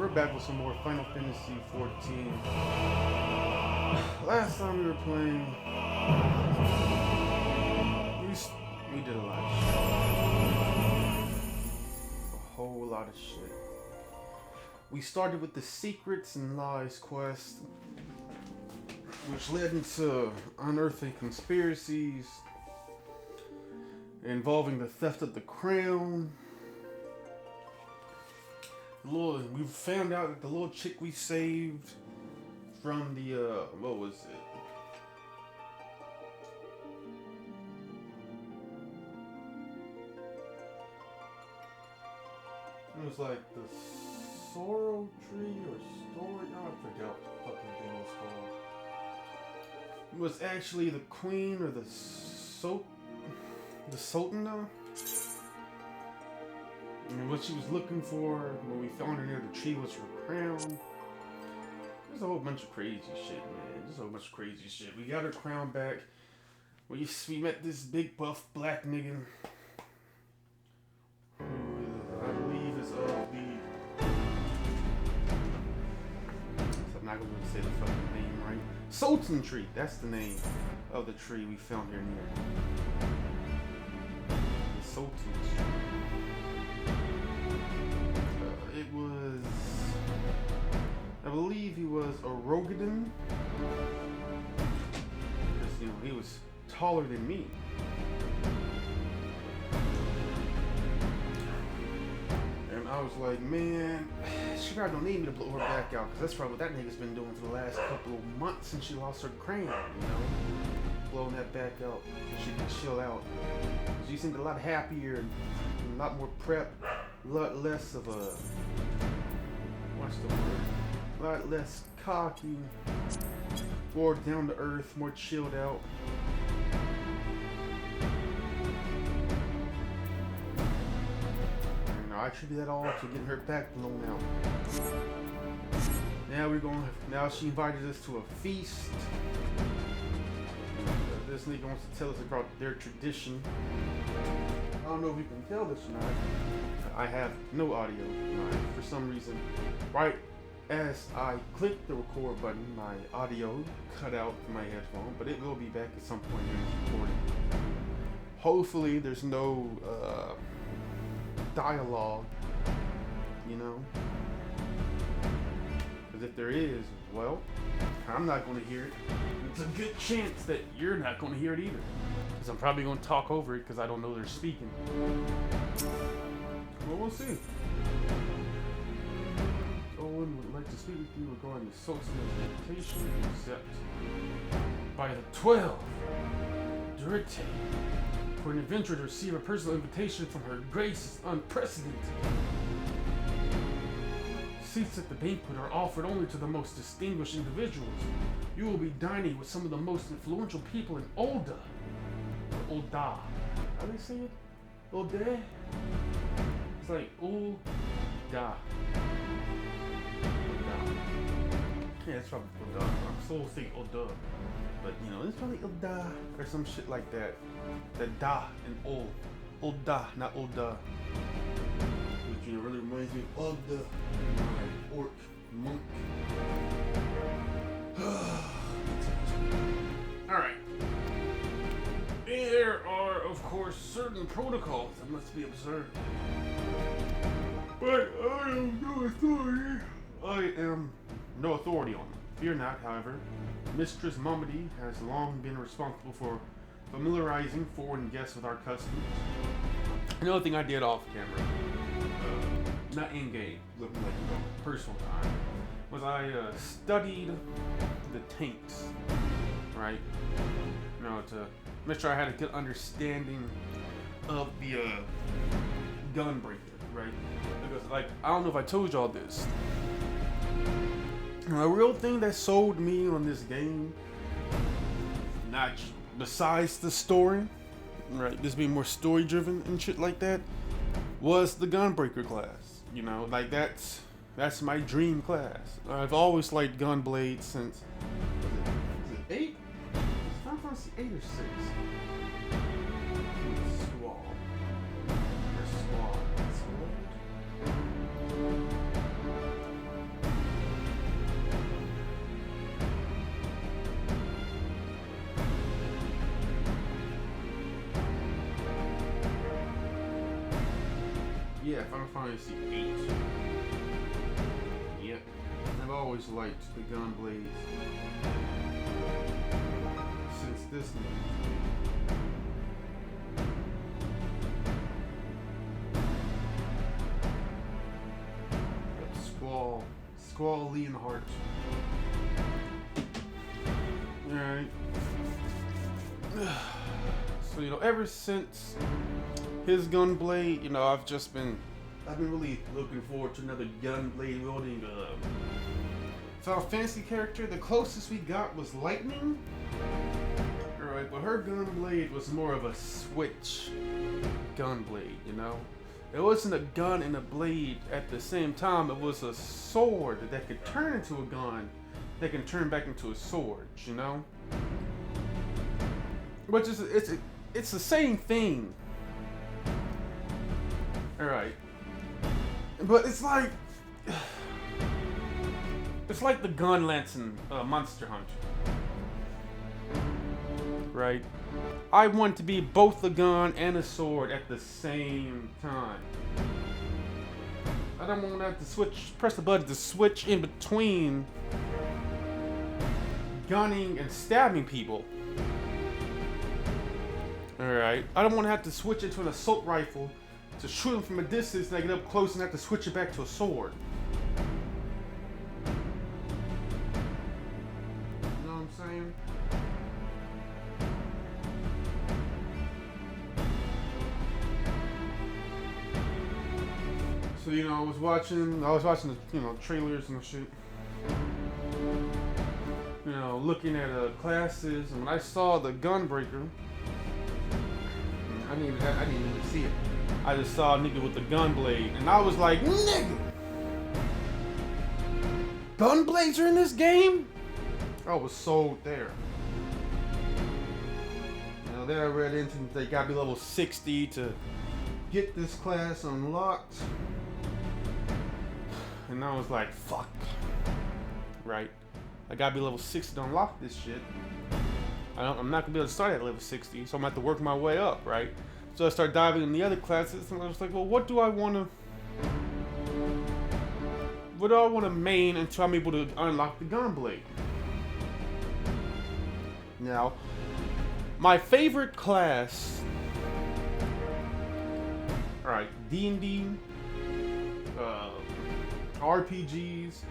we're back with some more Final Fantasy XIV. Last time we were playing, we did a lot of shit. A whole lot of shit. We started with the Secrets and Lies quest, which led into unearthing conspiracies involving the theft of the crown. We found out that the little chick we saved from the, what was it? It was like the sorrow tree or story. Oh, I forgot what the fucking thing was called. It was actually the queen or the sultana. And what she was looking for when we found her near the tree was her crown. There's a whole bunch of crazy shit, man. There's a whole bunch of crazy shit. We got her crown back. We met this big buff black nigga who I believe is of the... I'm not going to say the fucking name right. Sultan tree. That's the name of the tree we found here near. The Sultan tree. It was, I believe he was a Rogadin, because, you know, he was taller than me. And I was like, man, she probably don't need me to blow her back out, because that's probably what that nigga's been doing for the last couple of months since she lost her crown, you know? Blowing that back out so she can chill out. She seemed a lot happier and a lot more prep. A lot less of a, what's the word? A lot less cocky, more down to earth, more chilled out. And I attribute that all to getting her back blown out. Now she invited us to a feast. This nigga wants to tell us about their tradition. I don't know if you can tell this or not. I have no audio. For some reason, right as I clicked the record button, my audio cut out from my headphone, but it will be back at some point during this recording. Hopefully there's no dialogue, you know? Because if there is, well, I'm not going to hear it. It's a good chance that you're not going to hear it either. Because I'm probably going to talk over it because I don't know they're speaking. Well, we'll see. Owen would like to speak with you regarding the Sultan's invitation accept by the 12 Durite. For an adventurer to receive a personal invitation from her grace is unprecedented. Seats at the banquet are offered only to the most distinguished individuals. You will be dining with some of the most influential people in UL'DAH. UL'DAH. How do they say it? UL'DAH? It's like UL'DAH. Yeah, it's probably UL'DAH. I'm so think UL'DAH. But you know, it's probably UL'DAH or some shit like that. The da and ul. UL'DAH, not UL'DAH. Which, you know, really reminds me of the orc monk. Alright. There are, of course, certain protocols that must be observed. But I am no authority. I am no authority on them. Fear not, however. Mistress Momedy has long been responsible for familiarizing foreign guests with our customs. Another thing I did off camera, not in game, but like, you know, personal time, was I studied the tanks, right? You know, to make sure I had a good understanding of the gunbreaker, right? Because, like, I don't know if I told y'all this. A real thing that sold me on this game, not besides the story, right? This being more story driven and shit like that, was the gunbreaker class. You know, like that's my dream class. I've always liked gunblades since. Is it 8? It's Final Fantasy 8 or 6. Squall. Where's Squall? yeah, Final Fantasy XIV. Yep. I've always liked the gun blades. Since this movie. Squall Leonhardt. Alright. So, ever since his gunblade, I've been really looking forward to another gunblade wielding Final Fantasy character. The closest we got was Lightning. Alright, but her gunblade was more of a switch gunblade, It wasn't a gun and a blade at the same time. It was a sword that could turn into a gun that can turn back into a sword, Which is, it's the same thing. Alright. But it's like the gun lance in Monster Hunter. Right? I want to be both a gun and a sword at the same time. I don't want to have to press the button to switch in between gunning and stabbing people. Alright. I don't want to have to switch into an assault rifle to shoot them from a distance and I get up close and have to switch it back to a sword. You know what I'm saying? So, I was watching the, trailers and shit. Looking at classes, and when I saw the Gunbreaker, I didn't even see it. I just saw a nigga with the gun blade, and I was like, nigga! Gun blades are in this game? I was sold there. Then I read into they gotta be level 60 to get this class unlocked. And I was like, fuck. Right? I gotta be level 60 to unlock this shit. I'm not gonna be able to start at level 60, so I'm gonna have to work my way up, right? So I start diving in the other classes, and I was like, well, what do I wanna main until I'm able to unlock the gunblade? Now, my favorite class, alright, D&D, RPGs,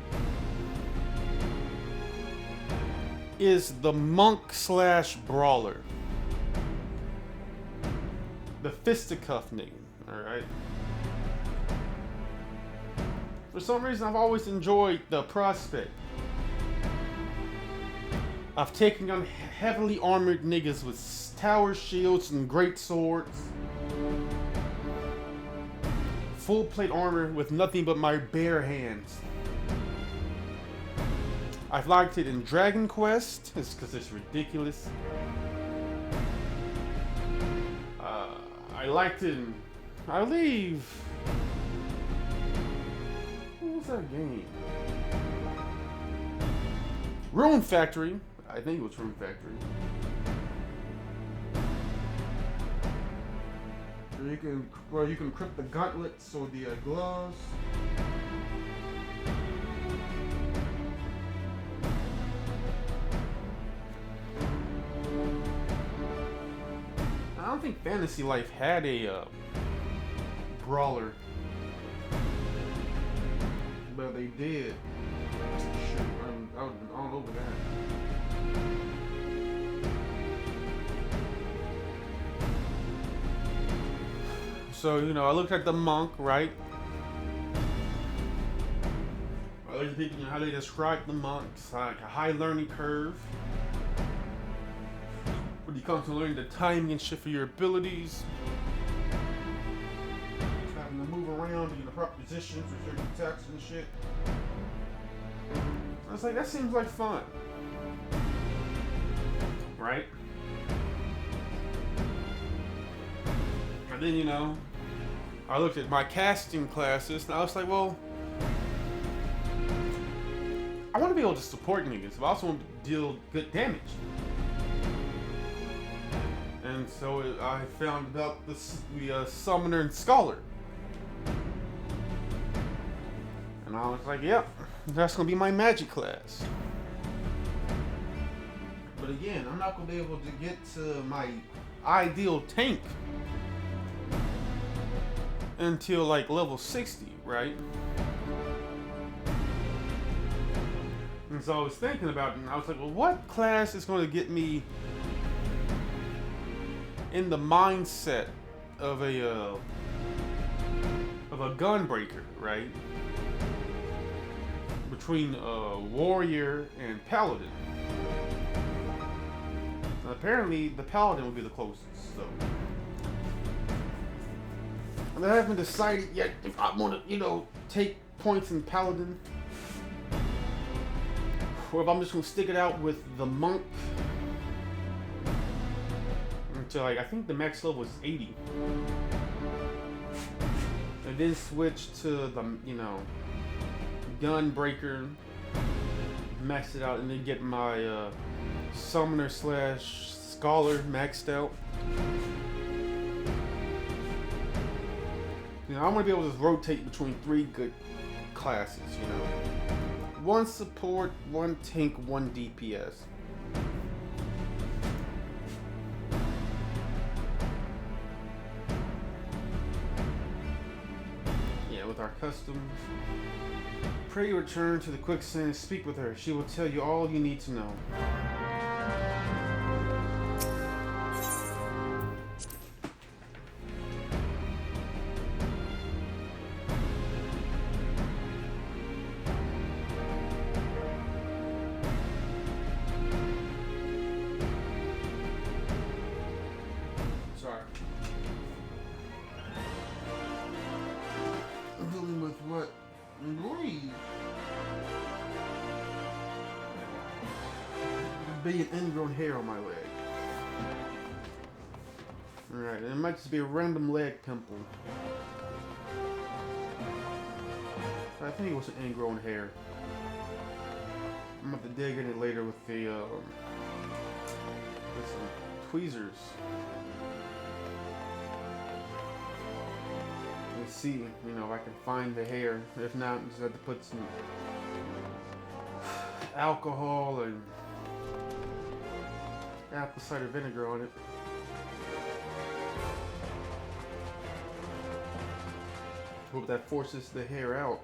is the monk/brawler. The fisticuff nigga, alright? For some reason, I've always enjoyed the prospect of taking on heavily armored niggas with tower shields and great swords. Full plate armor with nothing but my bare hands. I've liked it in Dragon Quest, because it's ridiculous. I liked it in, I believe, what was that game? Rune Factory. I think it was Rune Factory. Where you can equip the gauntlets or the gloves. I don't think Fantasy Life had a brawler, but they did. Shoot, I was all over that. So, I looked at the monk, right? I looked at people, how they describe the monks, like a high learning curve. When you come to learning the timing and shit for your abilities. Having to move around in the proper positions for certain attacks and shit. I was like, that seems like fun. Right? And then, I looked at my casting classes and I was like, well, I want to be able to support niggas, but I also want to deal good damage. And so I found about the Summoner and Scholar. And I was like, yep, that's gonna be my magic class. But again, I'm not gonna be able to get to my ideal tank until like level 60, right? And so I was thinking about it, and I was like, well, what class is going to get me in the mindset of a gunbreaker, right? Between warrior and paladin. And apparently, the paladin would be the closest. So, and I haven't decided yet if I want to, take points in paladin, or if I'm just gonna stick it out with the monk until I think the max level is 80, and then switch to the gunbreaker, max it out, and then get my summoner / scholar maxed out. I want to be able to rotate between 3 good classes, 1 support, 1 tank, 1 DPS. Yeah, with our customs. Pray you return to the quicksand and speak with her. She will tell you all you need to know. Dealing with what? Breathe. Be an ingrown hair on my leg. Alright, and it might just be a random leg pimple. I think it was an ingrown hair. I'm about to dig in it later with the with some tweezers. Let's see, if I can find the hair. If not, just have to put some alcohol and apple cider vinegar on it. Hope that forces the hair out,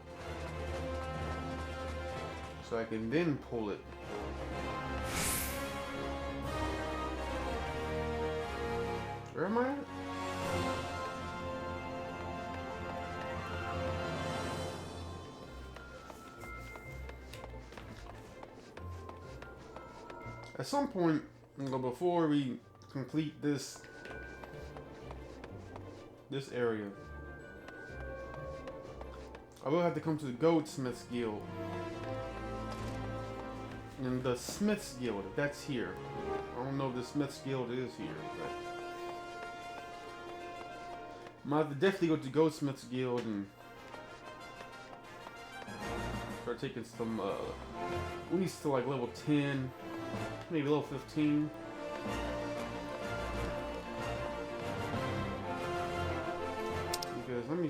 so I can then pull it. Where am I at? At some point, before we complete this area, I will have to come to the Goldsmiths Guild. And the Smiths Guild, if that's here. I don't know if the Smiths Guild is here, but I might have to definitely go to Goldsmiths Guild and start taking some, at least to like level 10. Maybe level 15. Because let me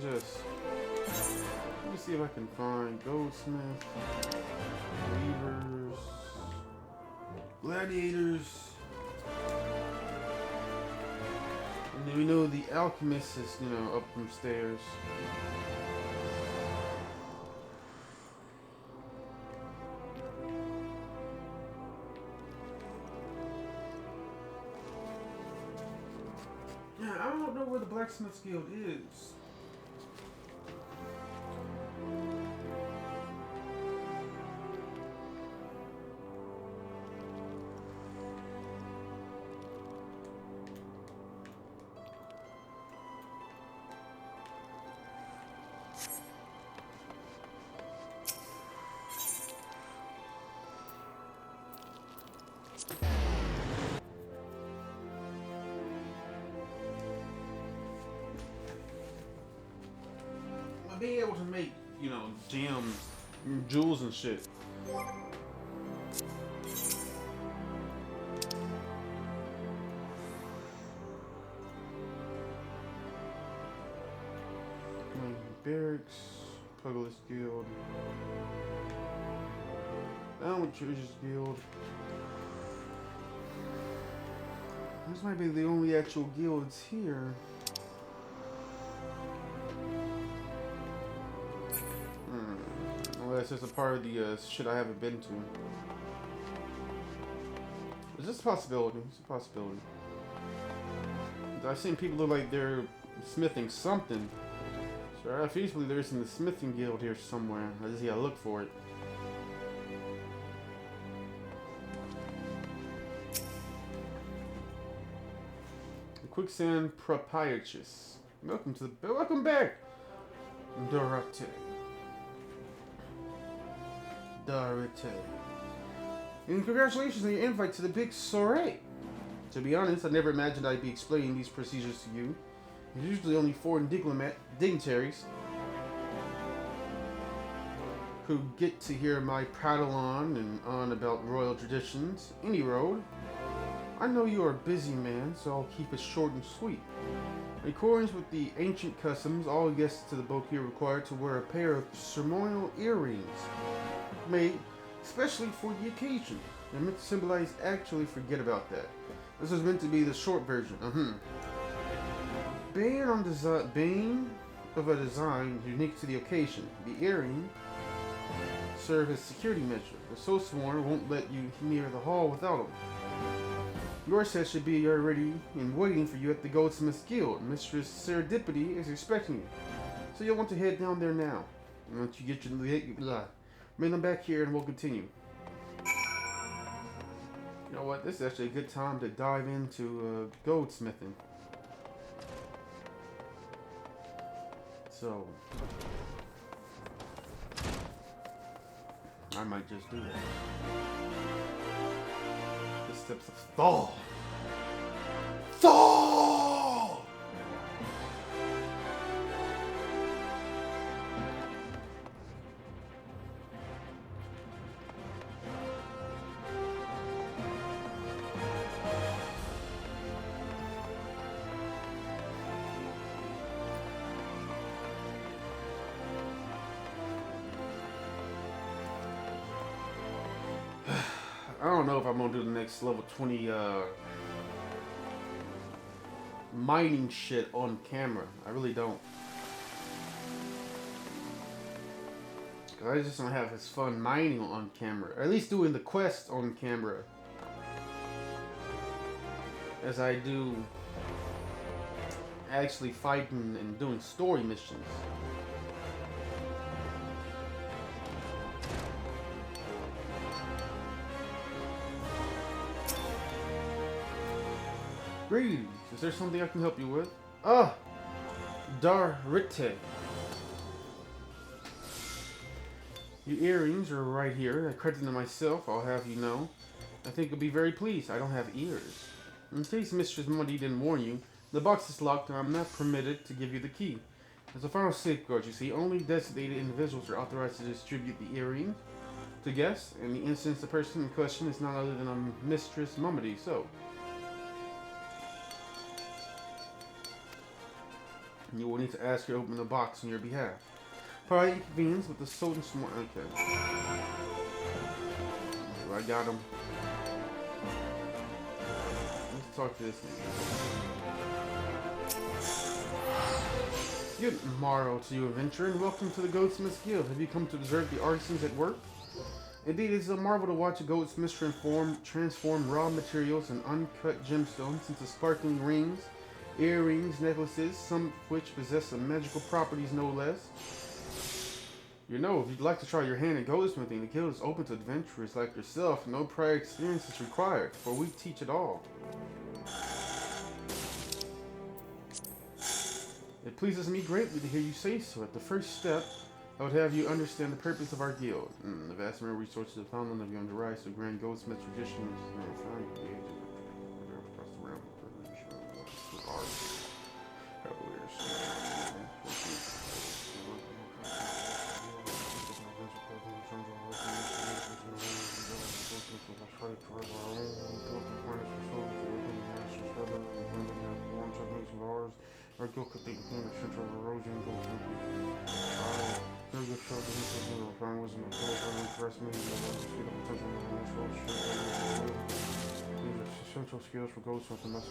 see if I can find Goldsmith, Weavers, Gladiators. And then we know the Alchemist is, up from stairs. Yeah, I don't know where the Blacksmith's Guild is. Being able to make, gems, jewels and shit. Barracks, Puggless Guild. Downward Treasures Guild. This might be the only actual guilds here. Unless it's a part of the shit I haven't been to. Is this a possibility? It's a possibility. I've seen people look like they're smithing something. So I feasibly there's in the smithing guild here somewhere. I just gotta look for it. The Quicksand Proprietress. Welcome back, Dorothy. And congratulations on your invite to the big soiree. To be honest, I never imagined I'd be explaining these procedures to you. There's usually only foreign dignitaries who get to hear my prattle on and on about royal traditions. Any road. I know you are a busy man, so I'll keep it short and sweet. In accordance with the ancient customs, all guests to the boat here are required to wear a pair of ceremonial earrings, made especially for the occasion. They're meant to symbolize actually forget about that. This is meant to be the short version. Bane of a design unique to the occasion. The earring serve as security measure. The so sworn won't let you near the hall without them. Your set should be ready and waiting for you at the Goldsmith's Guild. Mistress Serendipity is expecting you, so you'll want to head down there now. And once you get your bring them back here and we'll continue. You know what? This is actually a good time to dive into goldsmithing. So I might just do that. The steps of THAL. THAL! I don't know if I'm gonna do the next level 20 mining shit on camera. I really don't. I just don't have as fun mining on camera. Or at least doing the quest on camera as I do actually fighting and doing story missions. Greetings. Is there something I can help you with? Ah! Darite. Your earrings are right here. I credit them myself, I'll have you know. I think you'll be very pleased. I don't have ears. In case Mistress Muddy didn't warn you, the box is locked and I'm not permitted to give you the key. As a final safeguard, you see, only designated individuals are authorized to distribute the earrings to guests. In the instance, the person in question is none other than a Mistress Mummy, so... you will need to ask her to open the box on your behalf. Probably inconvenience with the sold and smart. Okay. I got him. Let's talk to this nigga. Good morrow to you, adventurer, and welcome to the Goldsmith's Guild. Have you come to observe the artisans at work? Indeed, it is a marvel to watch a goldsmith transform raw materials and uncut gemstones into sparkling rings, earrings, necklaces, some of which possess some magical properties no less. You know, if you'd like to try your hand at goldsmithing, the guild is open to adventurers like yourself. No prior experience is required, for we teach it all. It pleases me greatly to hear you say so. At the first step, I would have you understand the purpose of our guild. The vast amount of resources have found one of you on the rise to grand goldsmith traditions. special skills for goldsmith and that's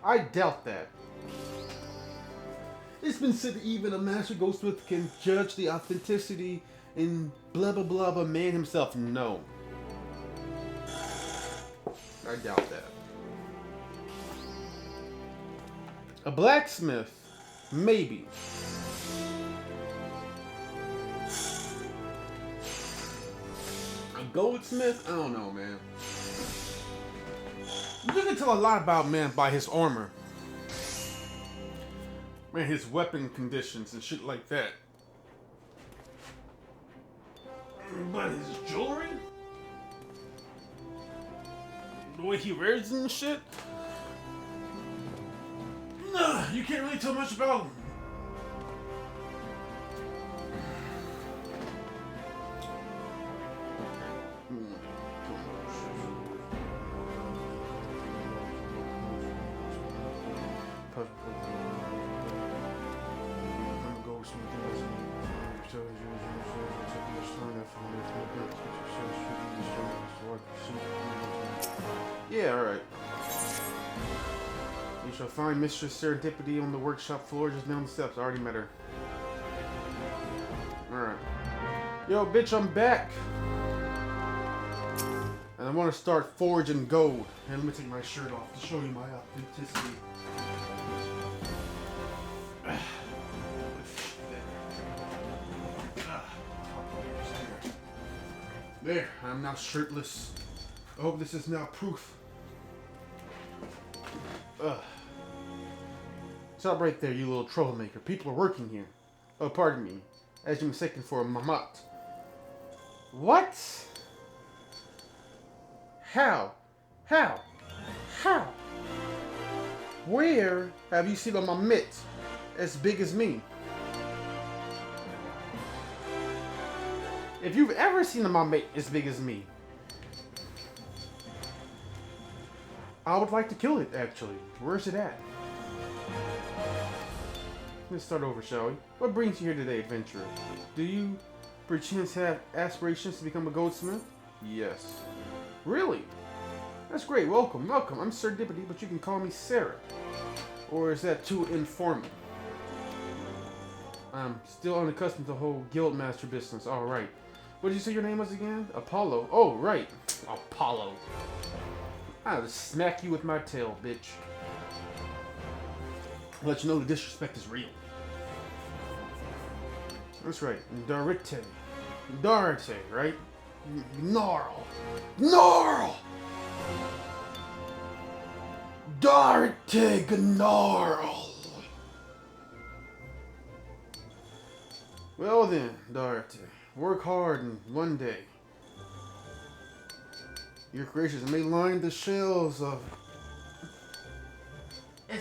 I doubt that. It's been said that even a master goldsmith can judge the authenticity and blah blah blah of a man himself. No. I doubt that. A blacksmith? Maybe. A goldsmith? I don't know, man. You can tell a lot about man by his armor. Man, his weapon conditions and shit like that. But his jewelry? The way he wears and shit? Nah, you can't really tell much about him. Yeah, alright. You shall find Mistress Serendipity on the workshop floor just down the steps. I already met her. Alright. Yo, bitch, I'm back. And I want to start forging gold. And let me take my shirt off to show you my authenticity. There, I'm I hope this is now proof. Stop right there, you little troublemaker. People are working here. Oh, pardon me. As you mistaken for a mamat. What? How? How? How? Where have you seen a mamit as big as me? If you've ever seen a mamit as big as me, I would like to kill it, actually. Where's it at? Let's start over, shall we? What brings you here today, adventurer? Do you, perchance, have aspirations to become a goldsmith? Yes. Really? That's great. Welcome, welcome. I'm Sir Dippity, but you can call me Sarah. Or is that too informal? I'm still unaccustomed to the whole guildmaster business. All right. What did you say your name was again? Apollo. Oh, right. Apollo. I'll just smack you with my tail, bitch. I'll let you know the disrespect is real. That's right. Darite. Darite, right? Gnarl. Gnarl! Darite Gnarl! Well then, Darite. Work hard and one day your creations may line the shelves of I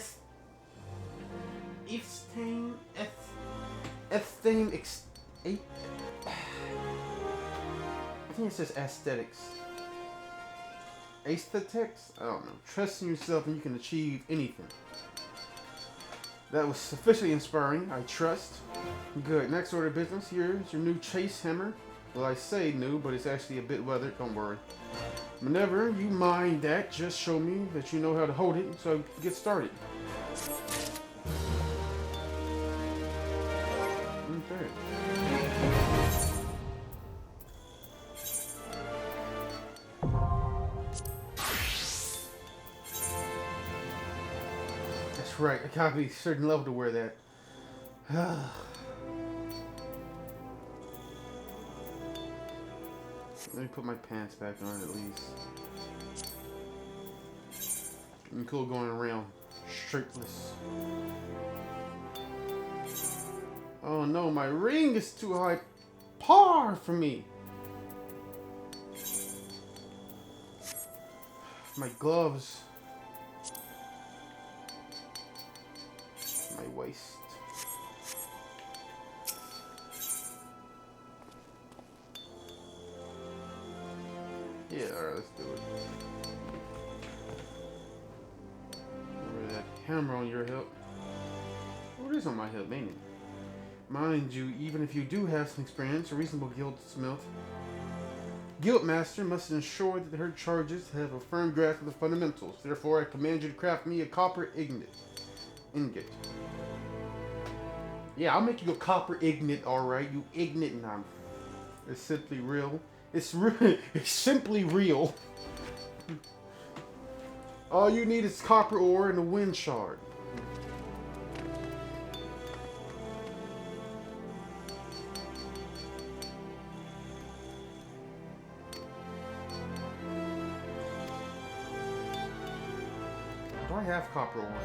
think it says aesthetics. Aesthetics? I don't know. Trust in yourself and you can achieve anything. That was sufficiently inspiring, I trust. Good. Next order of business. Here's your new chase hammer. Well, I say new, but it's actually a bit weathered. Don't worry. Whenever you mind that, just show me that you know how to hold it so I can get started. Okay. That's right. I gotta be a certain level to wear that. Let me put my pants back on at least. I'm cool going around shirtless. Oh no, my ring is too high par for me. My gloves. My waist. Yeah, alright, let's do it. Remember that hammer on your hip. What is on my head, ain't it? Mind you, even if you do have some experience, a reasonable guildmaster must ensure that her charges have a firm grasp of the fundamentals. Therefore, I command you to craft me a copper ingot. Yeah, I'll make you a copper ingot, alright, you ignorant nom. It's simply real. It's simply real. All you need is copper ore and a wind shard. Do I have copper ore?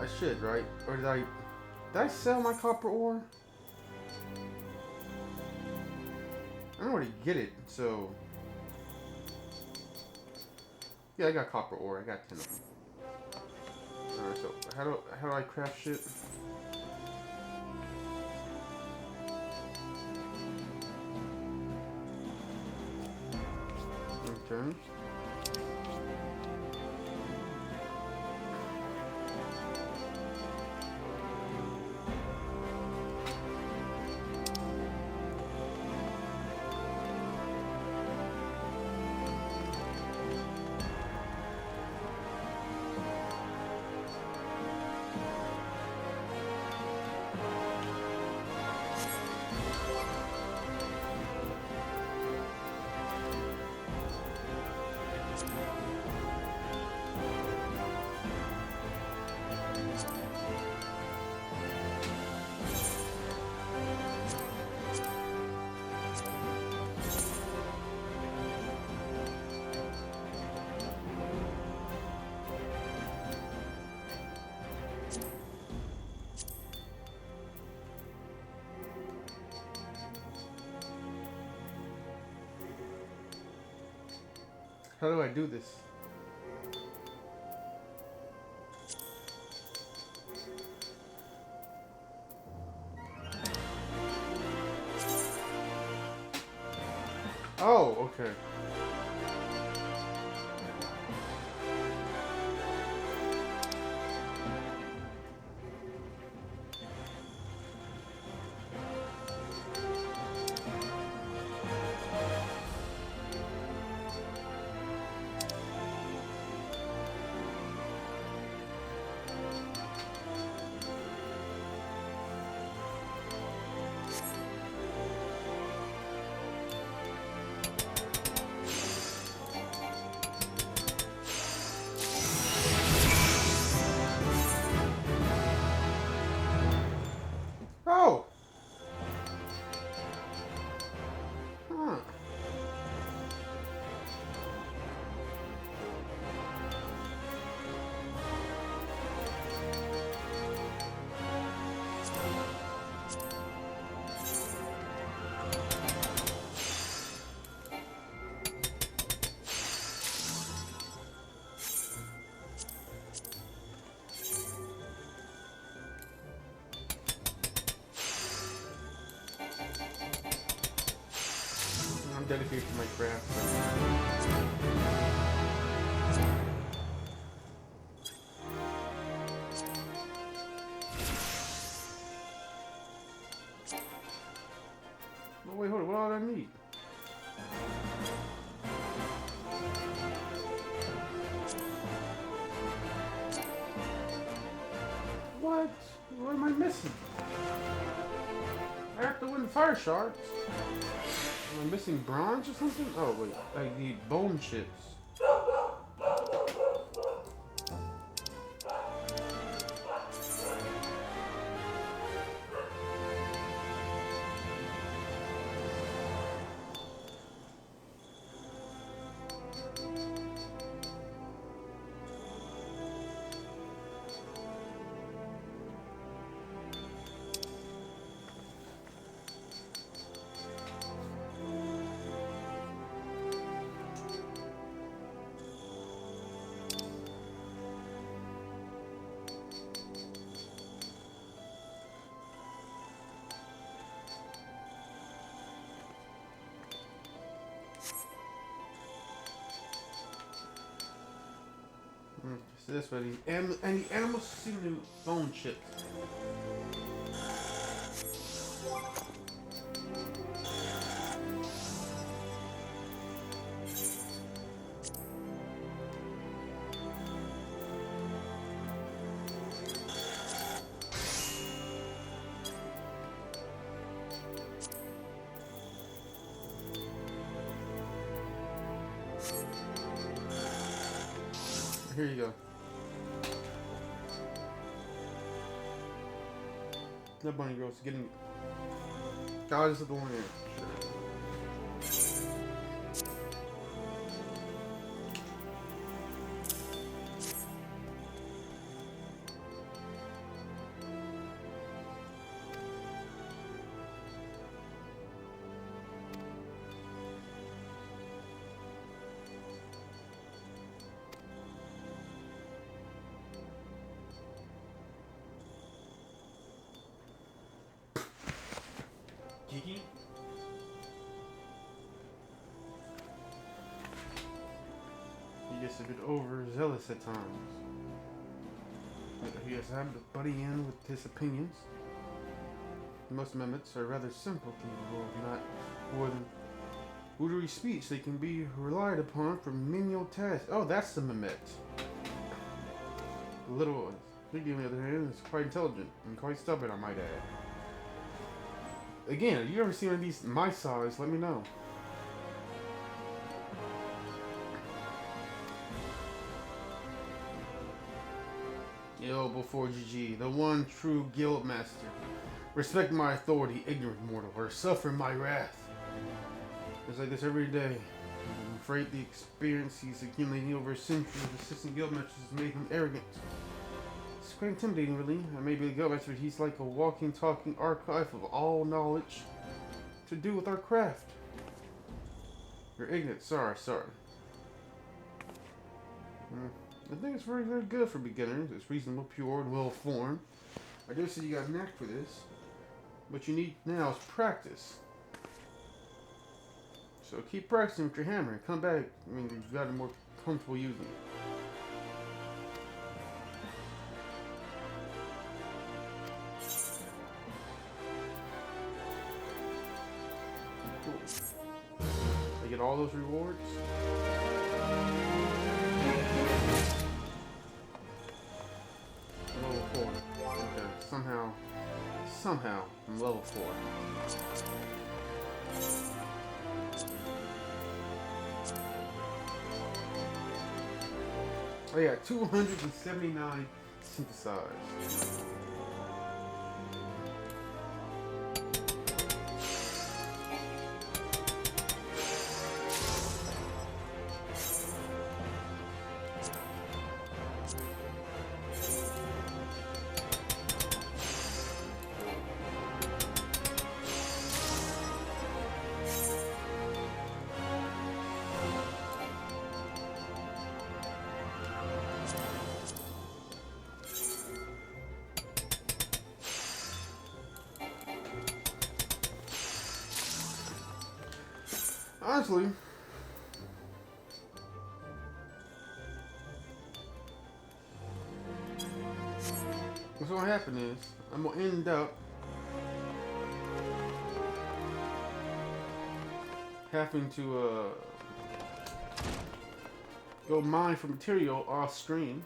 I should, right? Or did I sell my copper ore? I don't already get it, so... Yeah, I got copper ore. I got 10 of them. Alright, so how do I craft shit? Okay. How do I do this? Oh, okay. Oh! Huh. I'm dedicated to my craft. Oh, wait, hold on. What all I need? What? What am I missing? I have to win the fire shards. Am I missing bronze or something? Oh, wait. I need bone chips. So this way, and the animals seem to bone chips. Here you go. That bunny girl's getting goddess of the land. Kiki? He gets a bit overzealous at times. He has had to buddy in with his opinions. Most amendments are rather simple, capable of not more than woodery speech. They can be relied upon for menial tasks. Oh, that's the Mehmet. The little one. Piggy, on the other hand, is quite intelligent and quite stubborn, I might add. Again, if you ever seen one of these my size, let me know. Yo, before GG, the one true guild master. Respect my authority, ignorant mortal, or suffer my wrath. It's like this every day. I'm afraid the experience he's accumulating over centuries of assistant guild masters has made him arrogant. It's quite intimidating, really. I may be the guild master, but he's like a walking, talking archive of all knowledge to do with our craft. You're ignorant. Sorry. I think it's very, very good for beginners. It's reasonable, pure, and well-formed. I dare say you got a knack for this. What you need now is practice. So keep practicing with your hammer and come back when you've gotten more comfortable using it. Cool. I get all those rewards. Level 4. Okay, somehow, I'm level 4. Oh yeah, 279 synthesized. Honestly, what's gonna happen is I'm gonna end up having to go mine for material off screen.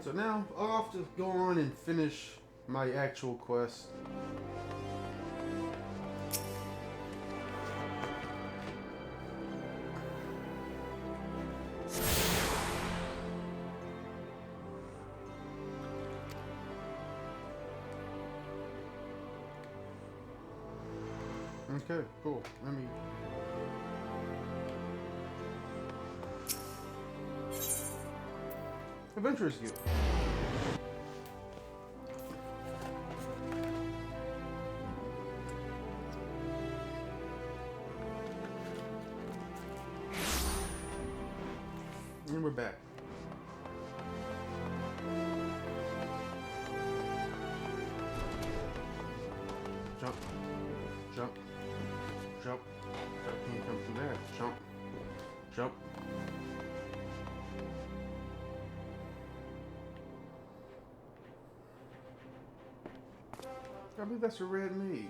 So now I'll have to go on and finish my actual quest. Okay, cool. Let me. Adventurers Guild. And we're back. Jump. Jump. Jump. Can't come through that. Jump. Jump. I believe that's a red mage.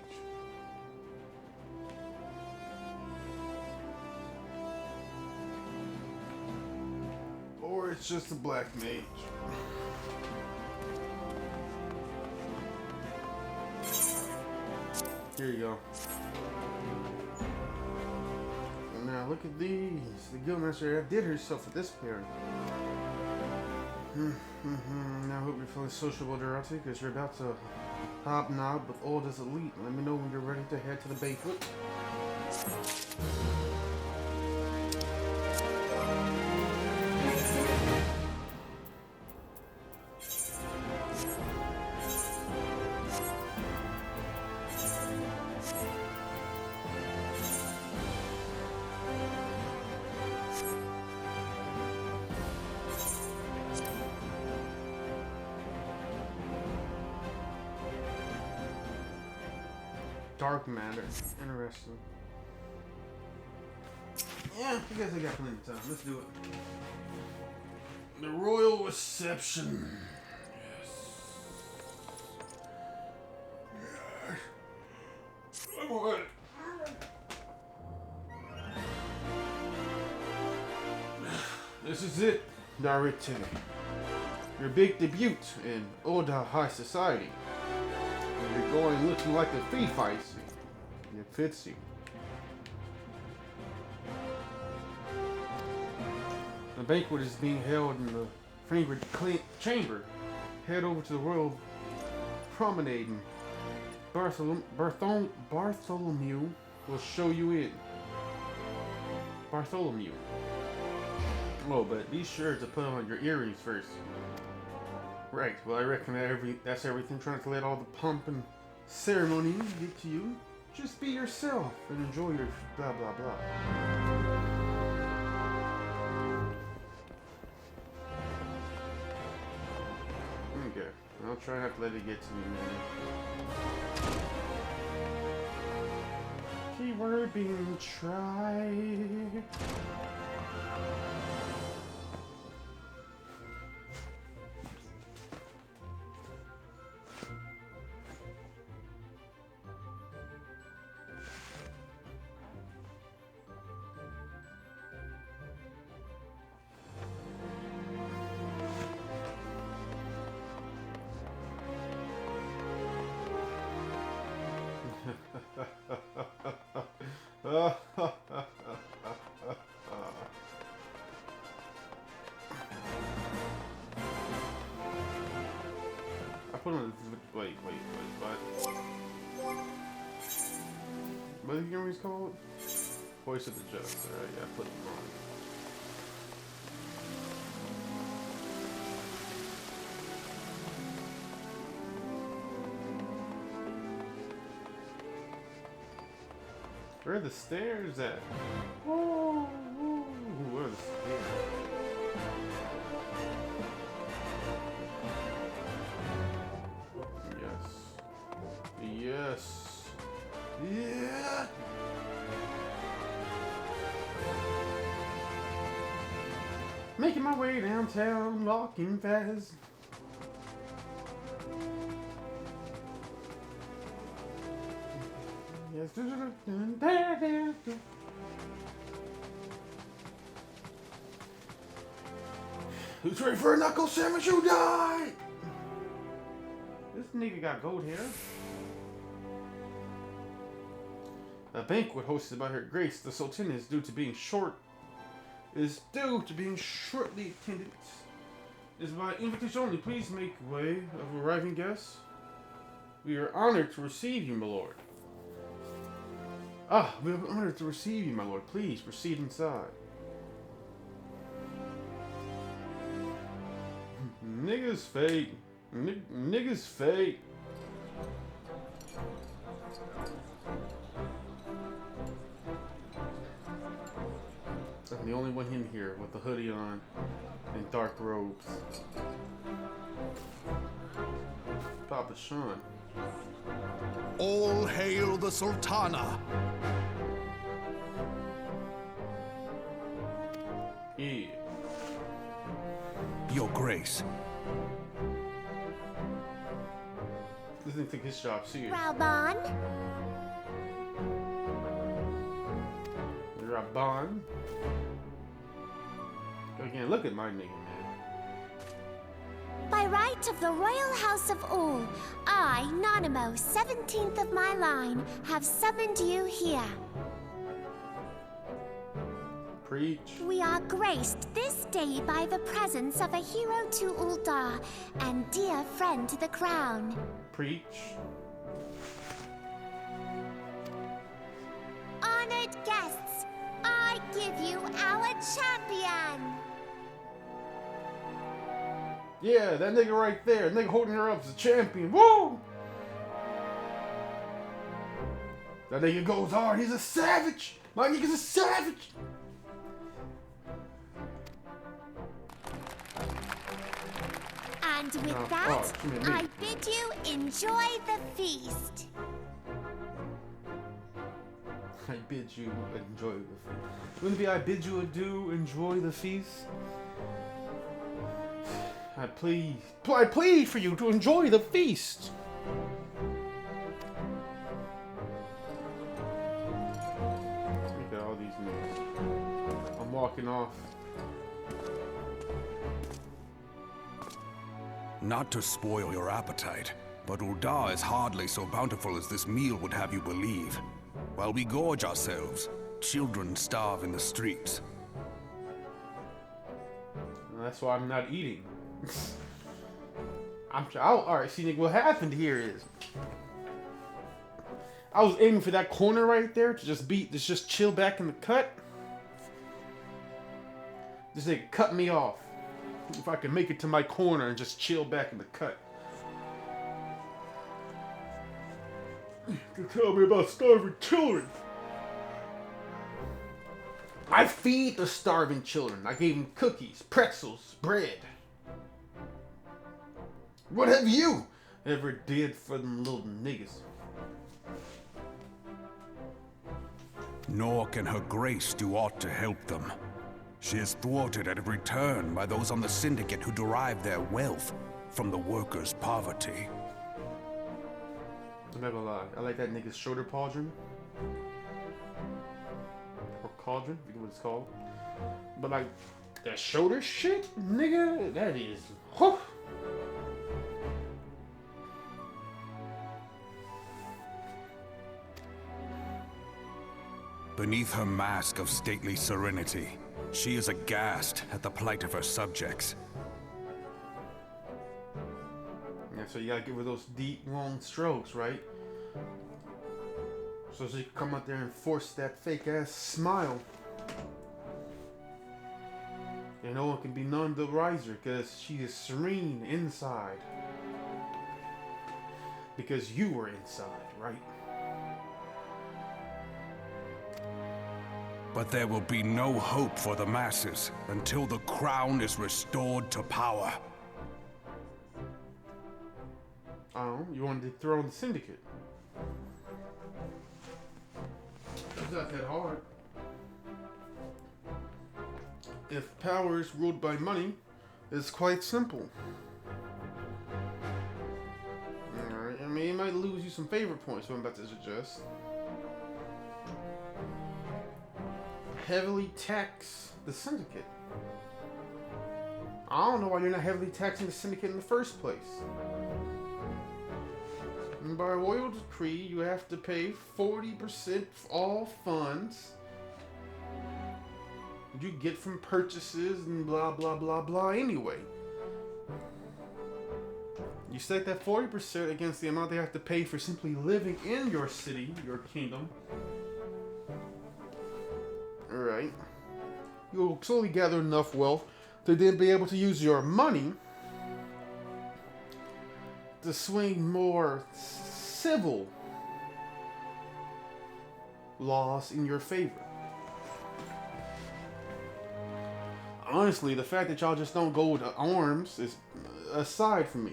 Or it's just a black mage. Here you go. Now look at these. The guildmaster outdid herself with this pair. Now I hope you're feeling sociable, Dorothy, because you're about to hobnob with UL'DAH's elite. Let me know when you're ready to head to the banquet. Dark matter. Interesting. Yeah, I guess I got plenty of time. Let's do it. The royal reception. Yes. I'm alright. This is it, Dorothy. Your big debut in UL'DAH High Society. You're going looking like a thief, I see. It fits you. The banquet is being held in the favorite chamber. Head over to the royal promenade and Bartholomew will show you in. Bartholomew. Oh, but be sure to put on your earrings first. Right, well I reckon that's everything. Trying to let all the pomp and ceremony get to you. Just be yourself and enjoy your blah blah blah. Okay, I'll try not to let it get to me, man. Keyword being tried. I put on the wait, what? What are the earrings called? Voice of the Jester. Right, yeah, I put them on. Where are the stairs at? Whoa, whoa, where are the stairs? Yes. Yes. Yeah. Making my way downtown, walking fast. Yes. Who's ready for a knuckle sandwich? You die! This nigga got gold hair. A banquet hosted by Her Grace the Sultan is due to being shortly attended. Is by invitation only. Please make way of arriving guests. We are honored to receive you, my lord. Ah, we have honored to receive you, my lord. Please proceed inside. Niggas fake. Niggas fake. I'm the only one in here with the hoodie on and dark robes. Papa Sean. All hail the Sultana. Yeah. Your Grace. This didn't take his job serious. Raban? Raban. Again, look at my nigga, man. By right of the Royal House of UL, I, Nanimo, 17th of my line, have summoned you here. Preach. We are graced this day by the presence of a hero to UL'DAH and dear friend to the crown. Preach. Honored guests, I give you our champion. Yeah, that nigga right there. Nigga holding her up as a champion. Woo! That nigga goes hard. He's a savage. My nigga's a savage. And with that, I bid you enjoy the feast. I bid you enjoy the feast. Wouldn't it be I bid you adieu, enjoy the feast? I plead for you to enjoy the feast. Look at all these niggas. I'm walking off. Not to spoil your appetite, but UL'DAH is hardly so bountiful as this meal would have you believe. While we gorge ourselves, children starve in the streets. That's why I'm not eating. Alright, see, nigga, what happened here is I was aiming for that corner right there to just chill back in the cut. This nigga cut me off. If I can make it to my corner and just chill back in the cut. You tell me about starving children. I feed the starving children. I gave them cookies, pretzels, bread. What have you ever did for them little niggas? Nor can her grace do aught to help them. She is thwarted at every turn by those on the syndicate who derive their wealth from the workers' poverty. I'm not gonna lie, I like that nigga's shoulder pauldron. Or cauldron, I forget what it's called. But like, that shoulder shit, nigga, that is... Whew. Beneath her mask of stately serenity, she is aghast at the plight of her subjects. Yeah, so you gotta give her those deep, long strokes, right? So she can come out there and force that fake-ass smile. And no one can be none the wiser, because she is serene inside. Because you were inside, right? But there will be no hope for the masses until the crown is restored to power. Oh, you wanted to throw the syndicate. It's not that hard. If power is ruled by money, it's quite simple. Alright, I mean, it might lose you some favor points, what I'm about to suggest. Heavily tax the syndicate. I don't know why you're not heavily taxing the syndicate in the first place. And by royal decree, you have to pay 40% of all funds you get from purchases and blah blah blah blah anyway. You set that 40% against the amount they have to pay for simply living in your city, your kingdom. Alright. You'll slowly gather enough wealth to then be able to use your money to swing more civil laws in your favor. Honestly, the fact that y'all just don't go to arms is aside from me.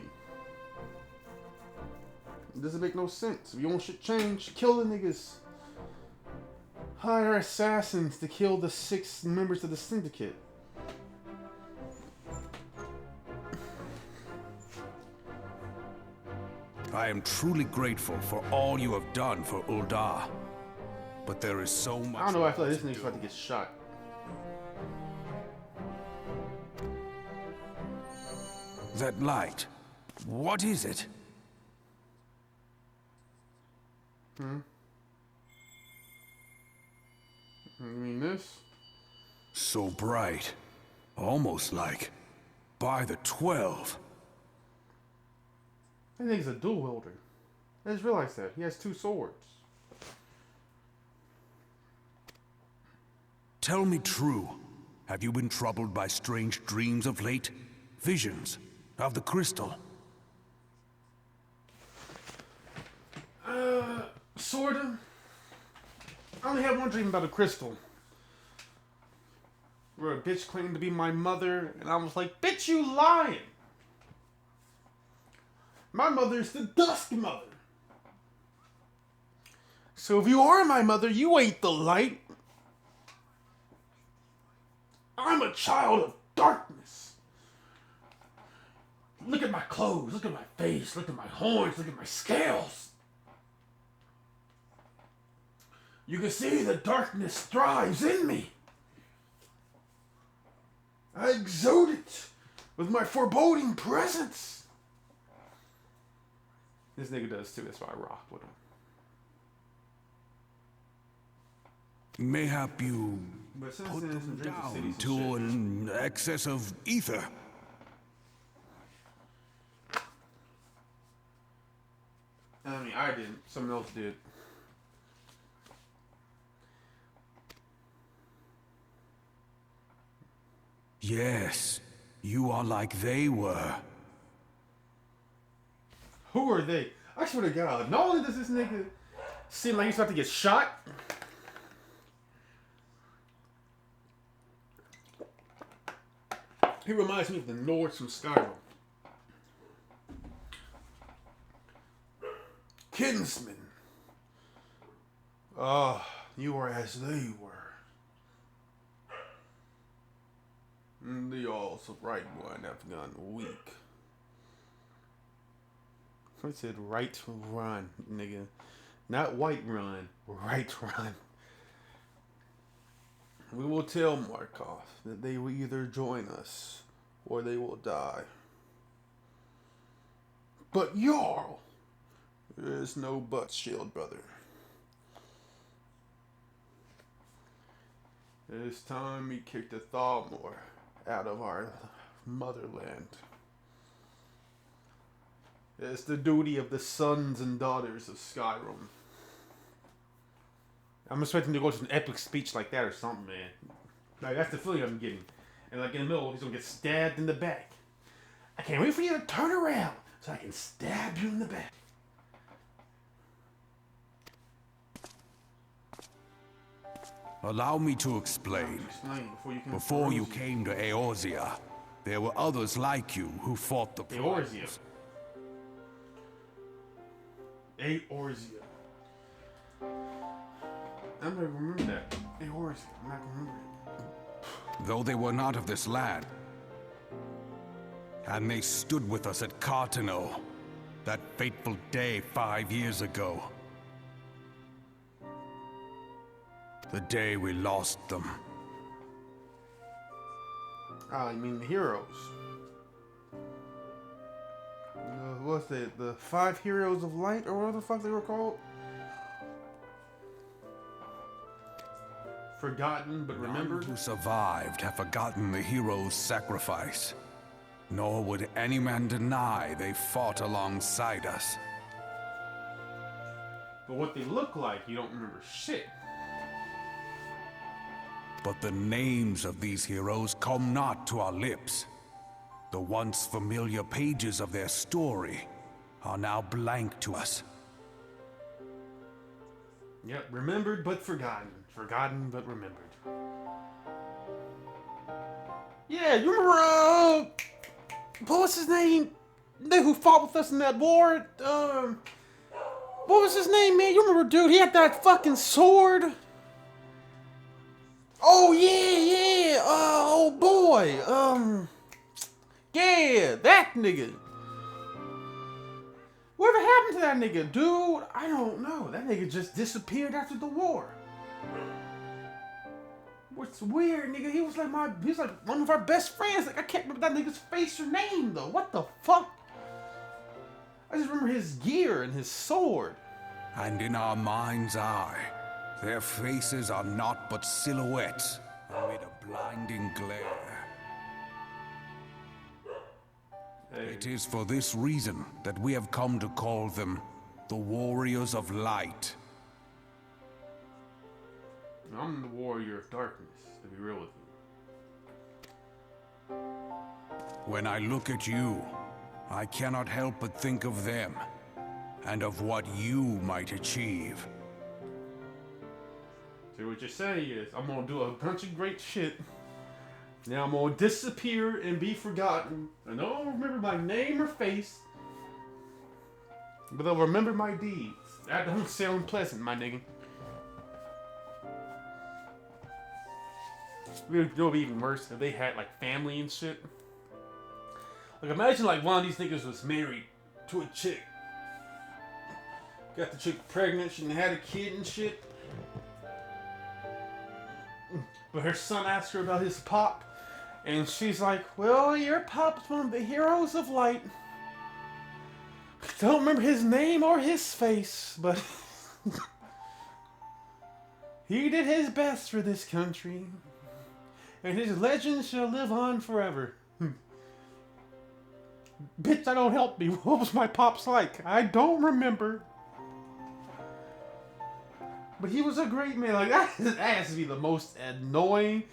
It doesn't make no sense. If you want shit change, kill the niggas. Hire assassins to kill the 6 members of the syndicate. I am truly grateful for all you have done for UL'DAH. But there is so much. I don't know, I feel like this nigga's about to get shot. That light, what is it? You mean this? So bright. Almost like by the 12. That nigga's a dual wielder. I just realized that. He has 2 swords. Tell me true. Have you been troubled by strange dreams of late? Visions of the crystal? Sorta. I only had one dream about a crystal. Where a bitch claimed to be my mother, and I was like, bitch, you lying! My mother's the Dusk Mother. So if you are my mother, you ain't the light. I'm a child of darkness. Look at my clothes, look at my face, look at my horns, look at my scales. You can see the darkness thrives in me. I exude it with my foreboding presence. This nigga does too, that's why I rock with him. Mayhap you But since put then, some them drinks and down cities and to shit. an excess of ether. I mean, I didn't. Someone else did. Yes, you are like they were. Who are they? I swear to God, not only does this nigga seem like he's about to get shot, he reminds me of the Nords from Skyrim. Kinsman. Ah, you are as they were. The also right one have gone weak. I said right run, nigga. Not white run, right run. We will tell Markov that they will either join us or they will die. But Jarl, there is no but, shield brother. It is time we kick the Thalmor out of our motherland. It's the duty of the sons and daughters of Skyrim. I'm expecting to go to an epic speech like that or something, man. Like, that's the feeling I'm getting. And like in the middle, he's gonna get stabbed in the back. I can't wait for you to turn around so I can stab you in the back. Allow me to explain. Before you came to Eorzea, there were others like you who fought the Eorzea. Eorzea. I'm gonna remember that. Eorzea. I'm not gonna remember it. Though they were not of this land. And they stood with us at Cartano, that fateful day 5 years ago. The day we lost them. Ah, you mean the heroes? What's it? The 5 Heroes of Light, or what the fuck they were called? Forgotten but remembered. None who survived have forgotten the hero's sacrifice. Nor would any man deny they fought alongside us. But what they look like, you don't remember shit. But the names of these heroes come not to our lips. The once familiar pages of their story are now blank to us. Yep, remembered but forgotten. Forgotten but remembered. Yeah, you remember, what was his name? The who fought with us in that war? What was his name, man? You remember, dude? He had that fucking sword. Oh, yeah. Oh, boy. Yeah, that nigga. Whatever happened to that nigga, dude? I don't know. That nigga just disappeared after the war. What's weird, nigga? He was like one of our best friends. Like, I can't remember that nigga's face or name, though. What the fuck? I just remember his gear and his sword. And in our mind's eye, their faces are naught but silhouettes amid a blinding glare. Hey. It is for this reason that we have come to call them the Warriors of Light. I'm the warrior of darkness, to be real with you. When I look at you, I cannot help but think of them, and of what you might achieve. So what you're saying is, I'm gonna do a bunch of great shit. Now I'm gonna disappear and be forgotten. And I don't remember my name or face, but I'll remember my deeds. That don't sound pleasant, my nigga. You know, it'd be even worse if they had like family and shit. Like, imagine like one of these niggas was married to a chick. Got the chick pregnant, she had a kid and shit. But her son asked her about his pop. And she's like, well, your pop's one of the heroes of light. Don't remember his name or his face, but he did his best for this country. And his legend shall live on forever. Bitch, that don't help me. What was my pops like? I don't remember. But he was a great man. Like, that has to be the most annoying.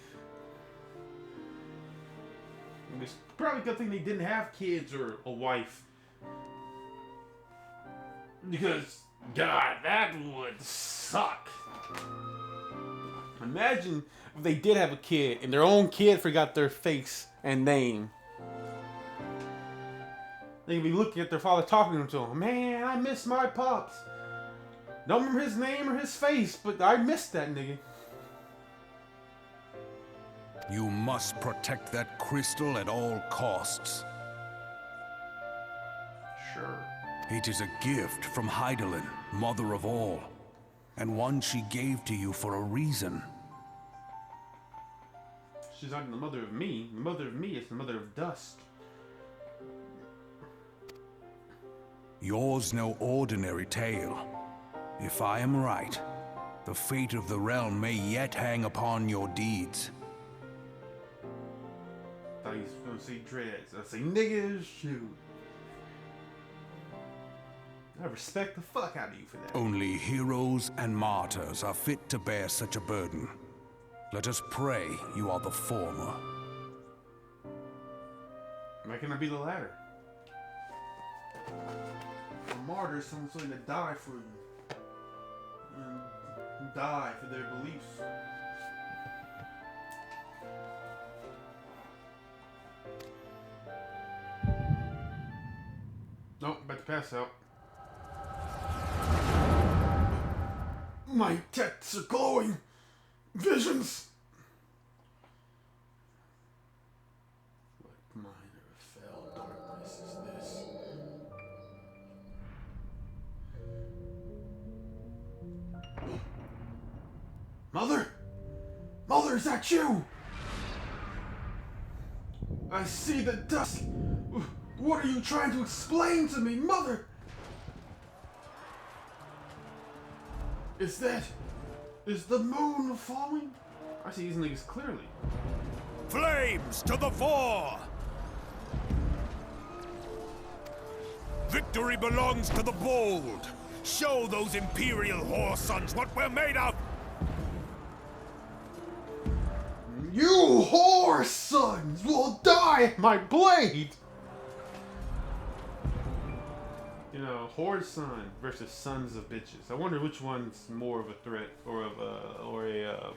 It's probably a good thing they didn't have kids or a wife. Because, God, that would suck. Imagine if they did have a kid and their own kid forgot their face and name. They'd be looking at their father talking to him. Man, I miss my pops. Don't remember his name or his face, but I missed that nigga. You must protect that crystal at all costs. Sure. It is a gift from Hydaelyn, mother of all, and one she gave to you for a reason. She's not the mother of me. The mother of me is the mother of dust. Yours no ordinary tale. If I am right, the fate of the realm may yet hang upon your deeds. I thought he was going to say dreads. I'd say niggas, shoot. I respect the fuck out of you for that. Only heroes and martyrs are fit to bear such a burden. Let us pray you are the former. Why can't I be the latter? A martyr is someone willing to die for them. And die for their beliefs. Nope, about to pass out. My texts are glowing. Visions. What minor fell darkness is this? Mother? Mother, is that you? I see the dust. What are you trying to explain to me, Mother? Is the moon falling? I see these niggas clearly. Flames to the fore! Victory belongs to the bold. Show those imperial whore sons what we're made of! Horse sons will die at my blade! You know, horse son versus sons of bitches. I wonder which one's more of a threat or a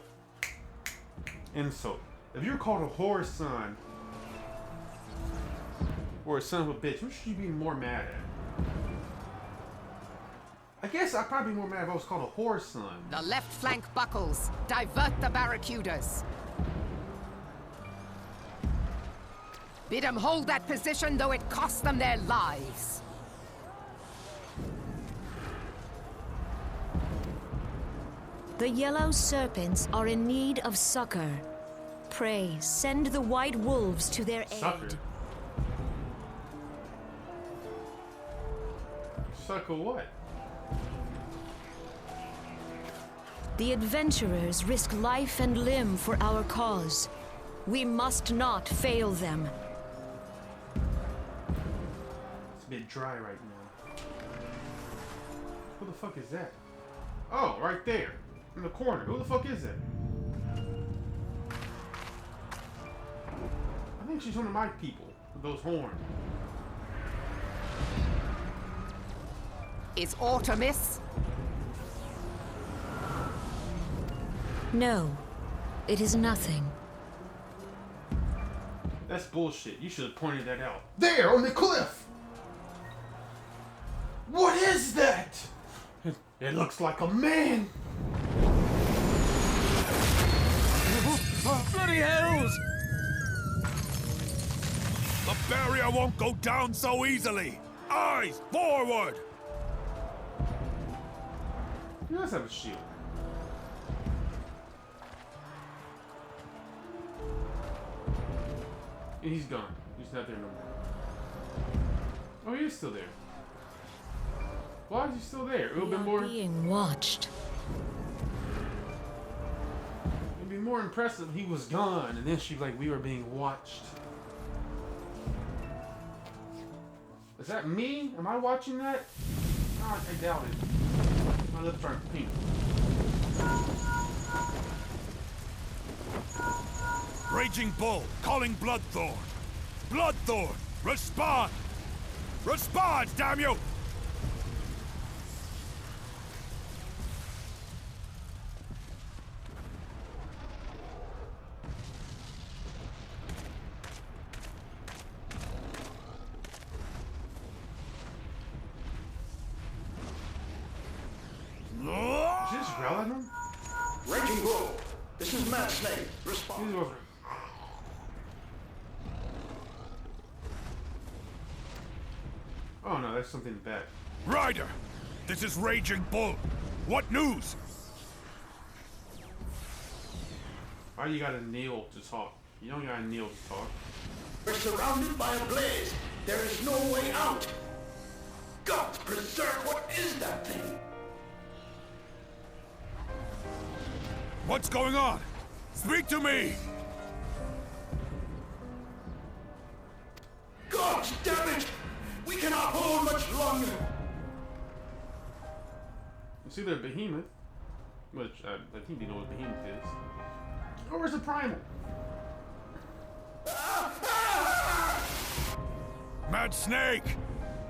insult. If you're called a horse son or a son of a bitch, which should you be more mad at? I guess I'd probably be more mad if I was called a horse son. The left flank buckles. Divert the barracudas. Bid them hold that position, though it cost them their lives. The yellow serpents are in need of succor. Pray, send the white wolves to their Succor? aid. Succor what? The adventurers risk life and limb for our cause. We must not fail them. It's a bit dry right now. Who the fuck is that? Oh, right there. In the corner. Who the fuck is that? I think she's one of my people. With those horns. Is Artemis? No, it is nothing. That's bullshit. You should have pointed that out. There, on the cliff! What is that? It looks like a man! Bloody hells! The barrier won't go down so easily! Eyes forward! He does have a shield. And he's gone. He's not there no more. Oh, he is still there. Why is he still there? It would We have been are more. being watched. It'd be more impressive if he was gone, and then she's like, "We were being watched." Is that me? Am I watching that? Oh, I doubt it. My lips aren't pink. Raging Bull, calling Bloodthorn. Bloodthorn, respond! Respond, damn you! Did you just growl at him? Raging Bull, this is Mad Snake. Respond. He's over. Oh no, that's something bad. Ryder, this is Raging Bull. What news? Why you gotta kneel to talk? You don't gotta kneel to talk. We're surrounded by a blaze. There is no way out. God preserve, what is that thing? What's going on? Speak to me! God damn it! We cannot hold much longer. It's either a behemoth, which I think you know what behemoth is, or it's a primal. Mad Snake!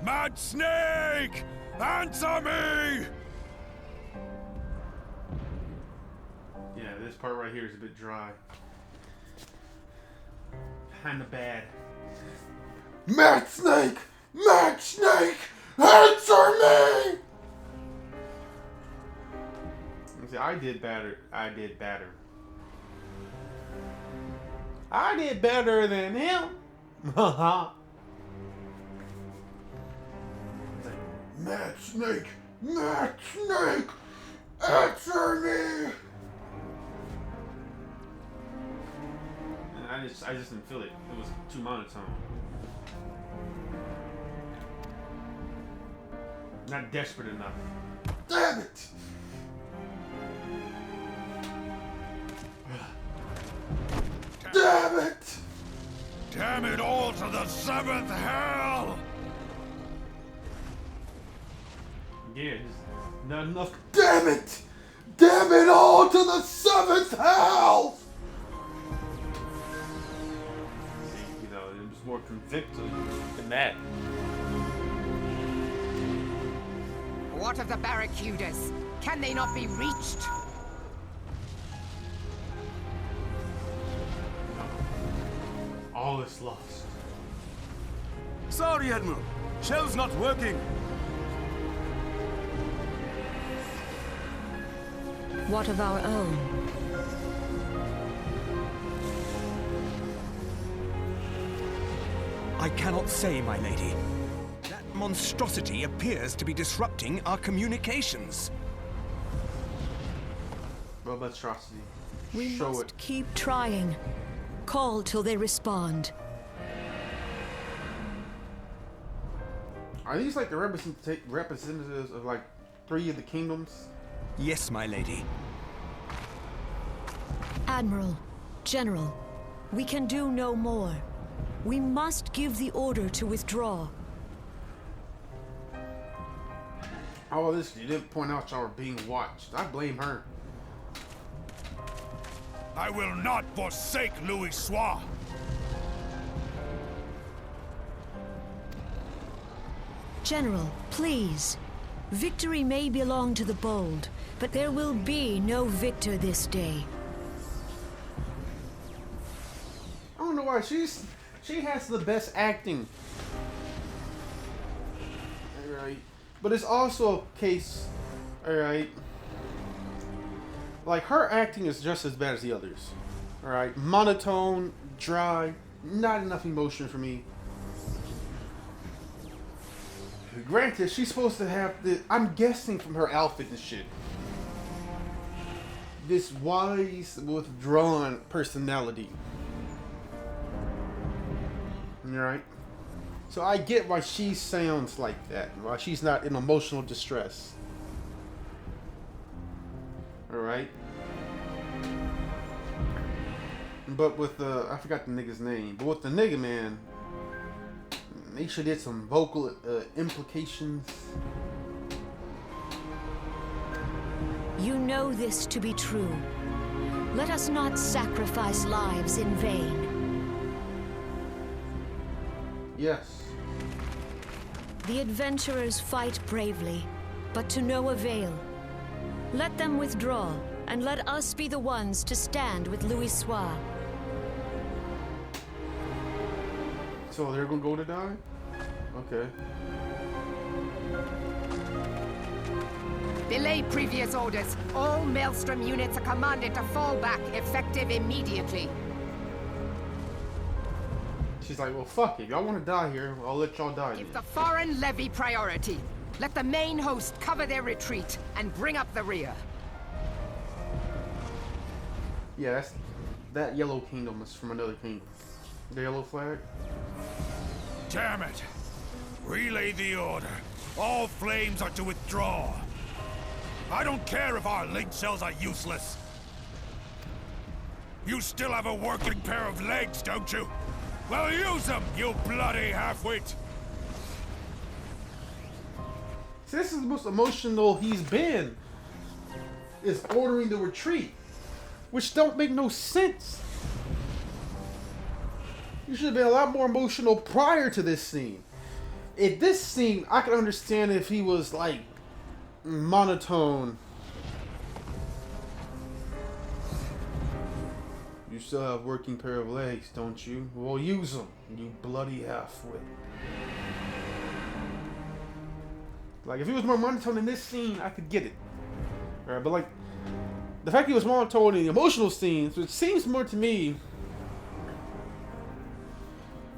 Mad Snake! Answer me! Yeah, this part right here is a bit dry. Kinda bad. Mad Snake! Mad Snake! Answer me! See, I did better. I did better. I did better than him. Haha. Mad Snake! Mad Snake! Answer me! And I just didn't feel it. It was too monotone. Not desperate enough. Damn it! Damn it! Damn it all to the seventh hell! Yeah, just not enough. Damn it! Damn it all to the seventh hell! more convicted than that. What of the barracudas? Can they not be reached? All is lost. Sorry, Admiral. Shell's not working. What of our own? I cannot say, my lady. That monstrosity appears to be disrupting our communications. What monstrosity? We Show must it. keep trying. Call till they respond. Are these like the representatives of like 3 of the kingdoms? Yes, my lady. Admiral, General, we can do no more. We must give the order to withdraw. All this, you didn't point out y'all were being watched. I blame her. I will not forsake Louis Soir. General, please. Victory may belong to the bold, but there will be no victor this day. I don't know why she has the best acting. Alright. But it's also a case, alright. Like her acting is just as bad as the others. Alright. Monotone, dry, not enough emotion for me. Granted, she's supposed to have I'm guessing from her outfit and shit, this wise, withdrawn personality. Alright? So I get why she sounds like that, why she's not in emotional distress. Alright? But with the, I forgot the nigga's name, but with the nigga man, they sure did some vocal implications. You know this to be true. Let us not sacrifice lives in vain. Yes. The adventurers fight bravely, but to no avail. Let them withdraw, and let us be the ones to stand with Louis Soir. So they're gonna go to die? Okay. Belay previous orders. All Maelstrom units are commanded to fall back, effective immediately. She's like, well, fuck it. If y'all want to die here, I'll let y'all die. Give then. the foreign levy priority. Let the main host cover their retreat and bring up the rear. Yeah, that yellow kingdom is from another kingdom. The yellow flag? Damn it! Relay the order. All flames are to withdraw. I don't care if our link cells are useless. You still have a working pair of legs, don't you? Well, use them, you bloody half-wit! See, this is the most emotional he's been. Is ordering the retreat. Which don't make no sense. You should have been a lot more emotional prior to this scene. In this scene, I could understand if he was like monotone. You still have working pair of legs, don't you? Well, use them, you bloody halfwit. Like, if he was more monotone in this scene, I could get it. Alright, but like, the fact he was monotone in the emotional scenes, it seems more to me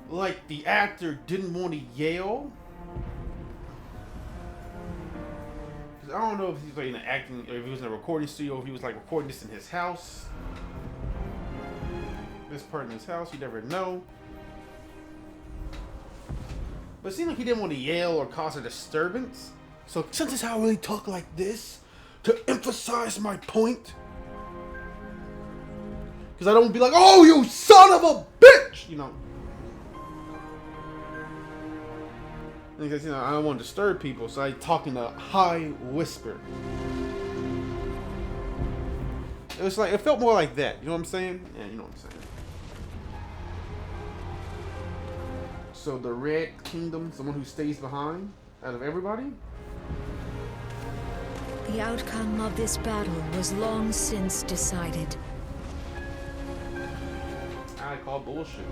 like the actor didn't want to yell. Because I don't know if he was like in an acting, or if he was in a recording studio, or if he was like recording this in his house. This part in his house, you never know. But it seemed like he didn't want to yell or cause a disturbance. So since this how I really talk like this, to emphasize my point. Because I don't be like, oh, you son of a bitch! You know. Because, you know, I don't want to disturb people, so I talk in a high whisper. It was like, it felt more like that. You know what I'm saying? Yeah, you know what I'm saying. So the Red Kingdom's the one who stays behind out of everybody? The outcome of this battle was long since decided. I call bullshit.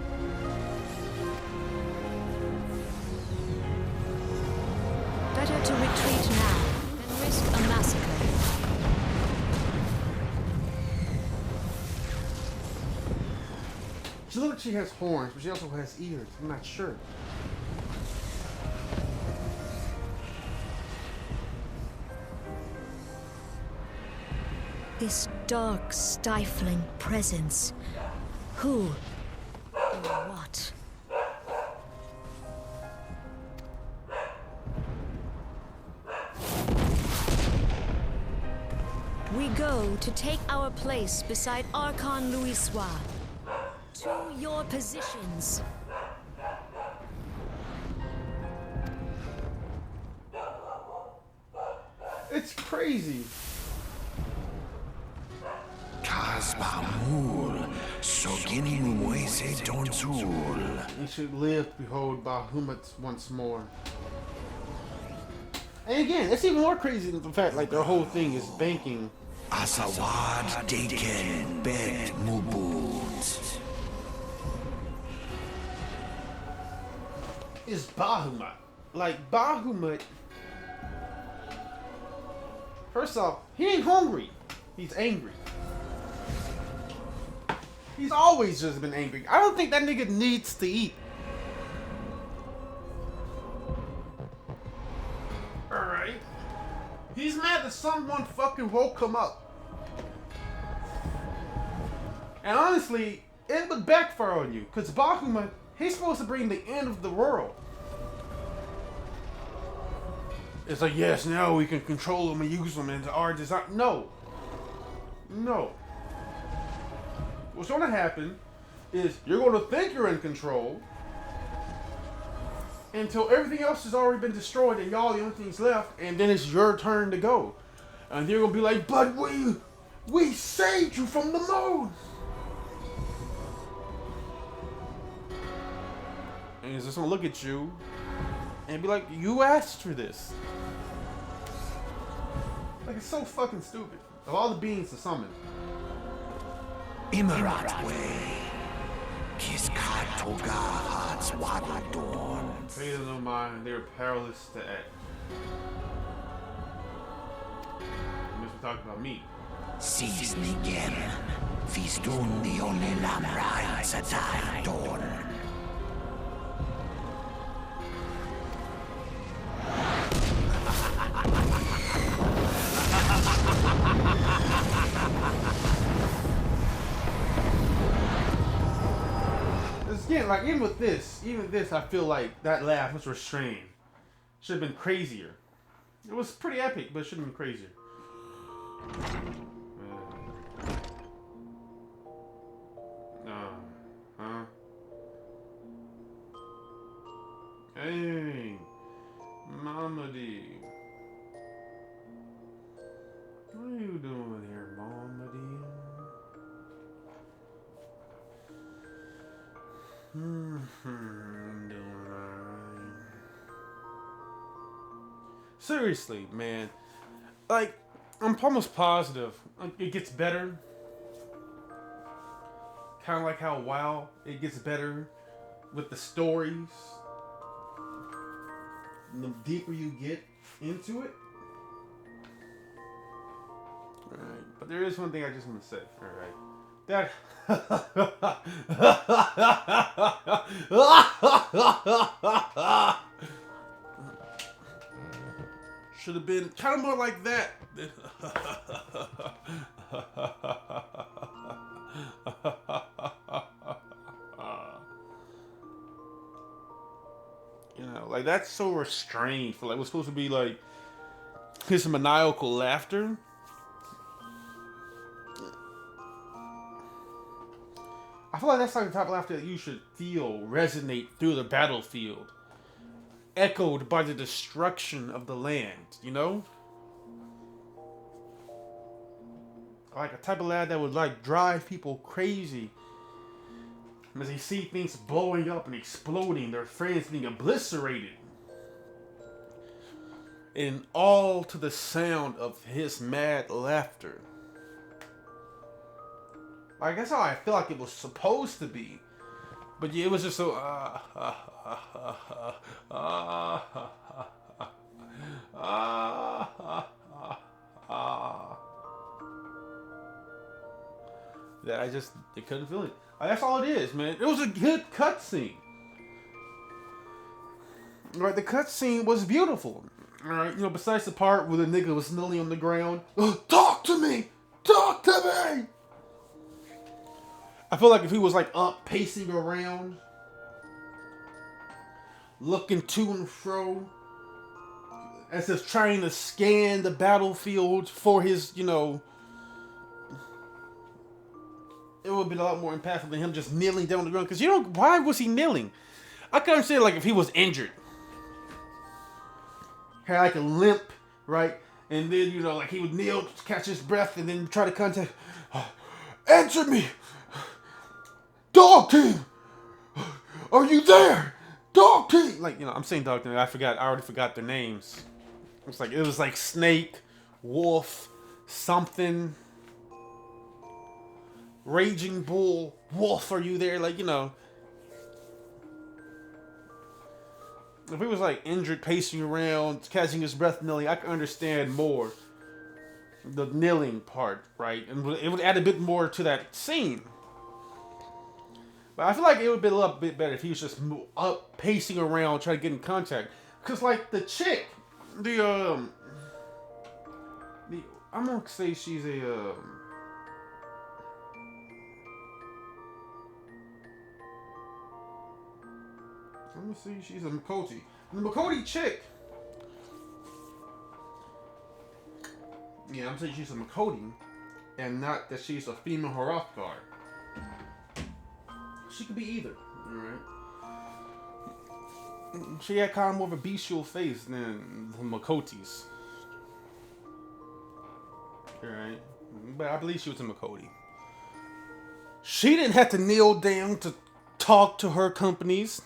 Better to retreat now than risk a massacre. She looks like she has horns, but she also has ears. I'm not sure. This dark, stifling presence. Who or what? We go to take our place beside Archon Louisoix. To your positions. It's crazy. You should live to behold Bahamut once more. And again, it's even more crazy than the fact like their whole thing is banking. Asawad Deken Bet Mubut. Is Bahamut. Like Bahamut. First off, he ain't hungry. He's angry. He's always just been angry. I don't think that nigga needs to eat. Alright. He's mad that someone fucking woke him up. And honestly, it would backfire on you. Because Bahamut, he's supposed to bring the end of the world. It's like, yes, now we can control them and use them into our design. No. No. What's going to happen is you're going to think you're in control until everything else has already been destroyed and y'all the only thing's left, and then it's your turn to go. And they're going to be like, but we saved you from the moon. And he's just going to look at you and be like, you asked for this. Like, it's so fucking stupid. Of all the beings to summon. Imarat way. Kiska Toga Hats Wadadorn. Pay them no mind, they were powerless to act. Unless we're talking about me. Seize Nigem. Fistun the only Lamra Satai Dorn. Again, like even with this, I feel like that laugh was restrained. Should have been crazier. It was pretty epic, but it should have been crazier. Huh? Hey, Mama D. What are you doing here, Mama D? I'm doing alright. Seriously, man. Like, I'm almost positive it gets better. Kind of like how WoW, it gets better with the stories. And the deeper you get into it. Alright, but there is one thing I just want to say. Alright. That should have been kind of more like that. You know, like that's so restrained for like what's supposed to be like his maniacal laughter. I feel like that's like the type of laughter that you should feel resonate through the battlefield. Echoed by the destruction of the land, you know? Like a type of laugh that would like drive people crazy. As they see things blowing up and exploding, their friends being obliterated. And all to the sound of his mad laughter. Like, that's how I feel like it was supposed to be. But yeah, it was just so that I couldn't feel it. That's all it is, man. It was a good cutscene. Right, the cutscene was beautiful. Alright, you know, besides the part where the nigga was kneeling on the ground. Talk to me! Talk to me! I feel like if he was like up pacing around, looking to and fro, as if trying to scan the battlefield for his, you know, it would be a lot more impactful than him just kneeling down on the ground. Because you know, why was he kneeling? I can understand like if he was injured, had like a limp, right, and then you know like he would kneel to catch his breath and then try to contact. Answer me. Dog team! Are you there? Dog team! Like, you know, I'm saying dog team. I already forgot their names. It was like Snake, Wolf, something. Raging Bull, Wolf, are you there? Like, you know. If he was like injured, pacing around, catching his breath, kneeling, I could understand more the kneeling part, right? And it would add a bit more to that scene. But I feel like it would be a little bit better if he was just up, pacing around, trying to get in contact. Cause like the chick, I'm gonna say she's a let me see, she's a Makoti. The Makoti chick. Yeah, I'm saying she's a Makoti, and not that she's a female Hrothgar. She could be either, alright? She had kind of more of a bestial face than the Makotis. Alright? But I believe she was a Makoti. She didn't have to kneel down to talk to her companies.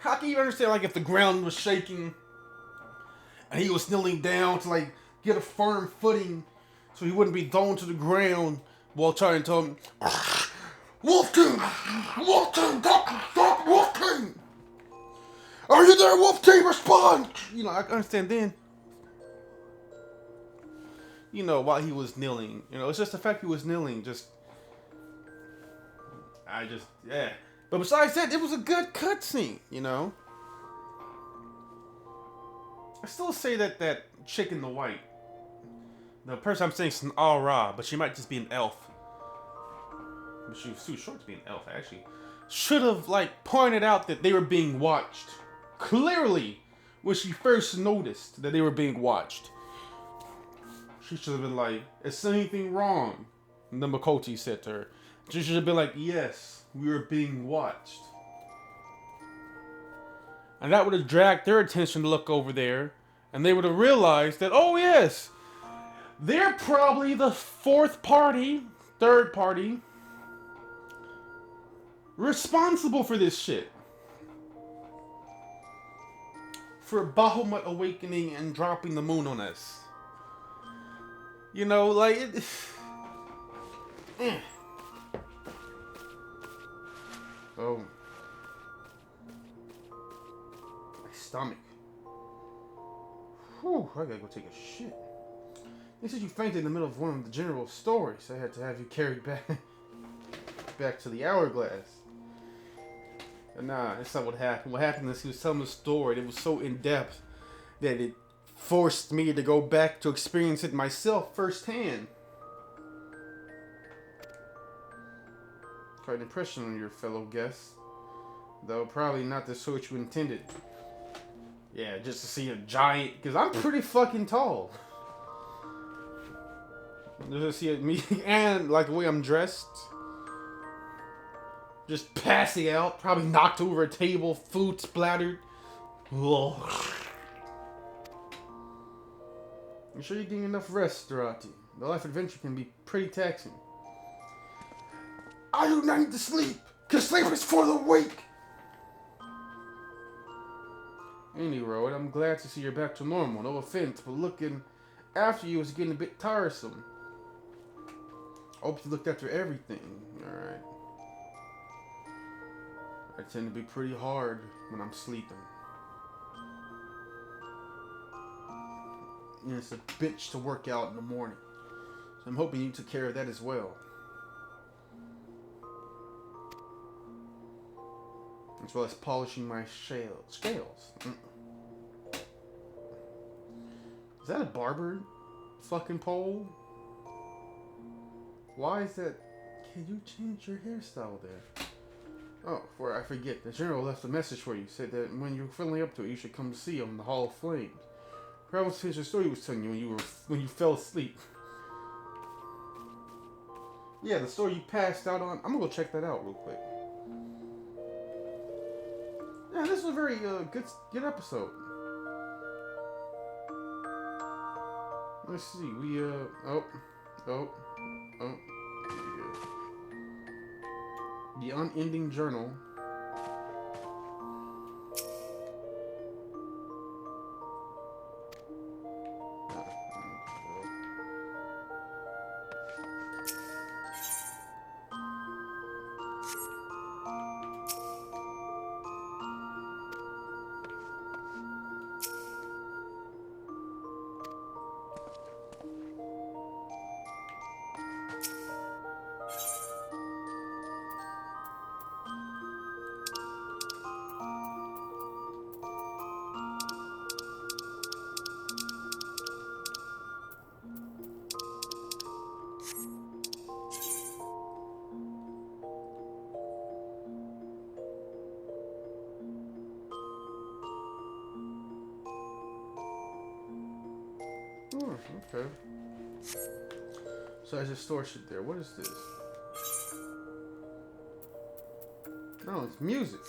How can you understand, like, if the ground was shaking and he was kneeling down to, like, get a firm footing so he wouldn't be thrown to the ground while trying to tell him, Wolf Team! Wolf Team! Stop! Wolf Team! Are you there, Wolf Team? Respond! You know, I understand then. You know, while he was kneeling. You know, it's just the fact he was kneeling. Yeah. But besides that, it was a good cutscene, you know? I still say that chick in the white, the person I'm saying is an Al-Ra, but she might just be an elf. But she was too short to be an elf, actually. Should have, like, pointed out that they were being watched. Clearly, when she first noticed that they were being watched. She should have been like, is anything wrong? And the Makoti said to her. She should have been like, yes, we are being watched. And that would have dragged their attention to look over there. And they would have realized that, oh yes, they're probably the third party, responsible for this shit. For Bahamut awakening and dropping the moon on us. You know, like, it... Oh. My stomach. Whew, I gotta go take a shit. They said you fainted in the middle of one of the general stories. I had to have you carried back to the hourglass. But nah, that's not what happened. What happened is he was telling the story. It was so in-depth that it forced me to go back to experience it myself firsthand. Quite an impression on your fellow guests. Though probably not the sort you intended. Yeah, just to see a giant, because I'm pretty fucking tall. Just to see me, and like the way I'm dressed. Just passing out, probably knocked over a table, food splattered. Ugh. You sure you're getting enough rest, Dorati? The life adventure can be pretty taxing. I do not need to sleep, because sleep is for the weak! Anyway, I'm glad to see you're back to normal. No offense, but looking after you is getting a bit tiresome. I hope you looked after everything. Alright. I tend to be pretty hard when I'm sleeping. And it's a bitch to work out in the morning. So I'm hoping you took care of that as well. As well as polishing my scales. Is that a barber fucking pole? Why is that? Can you change your hairstyle there? Oh, before I forget, the general left a message for you. Said that when you're feeling up to it, you should come see him in the Hall of Flames. Perhaps finish the story he was telling you when you fell asleep. Yeah, the story you passed out on. I'm gonna go check that out real quick. Yeah, this was a very good episode. Let's see. We The Unending Journal. Oh, okay. So there's a store shit there. What is this? Oh, it's music.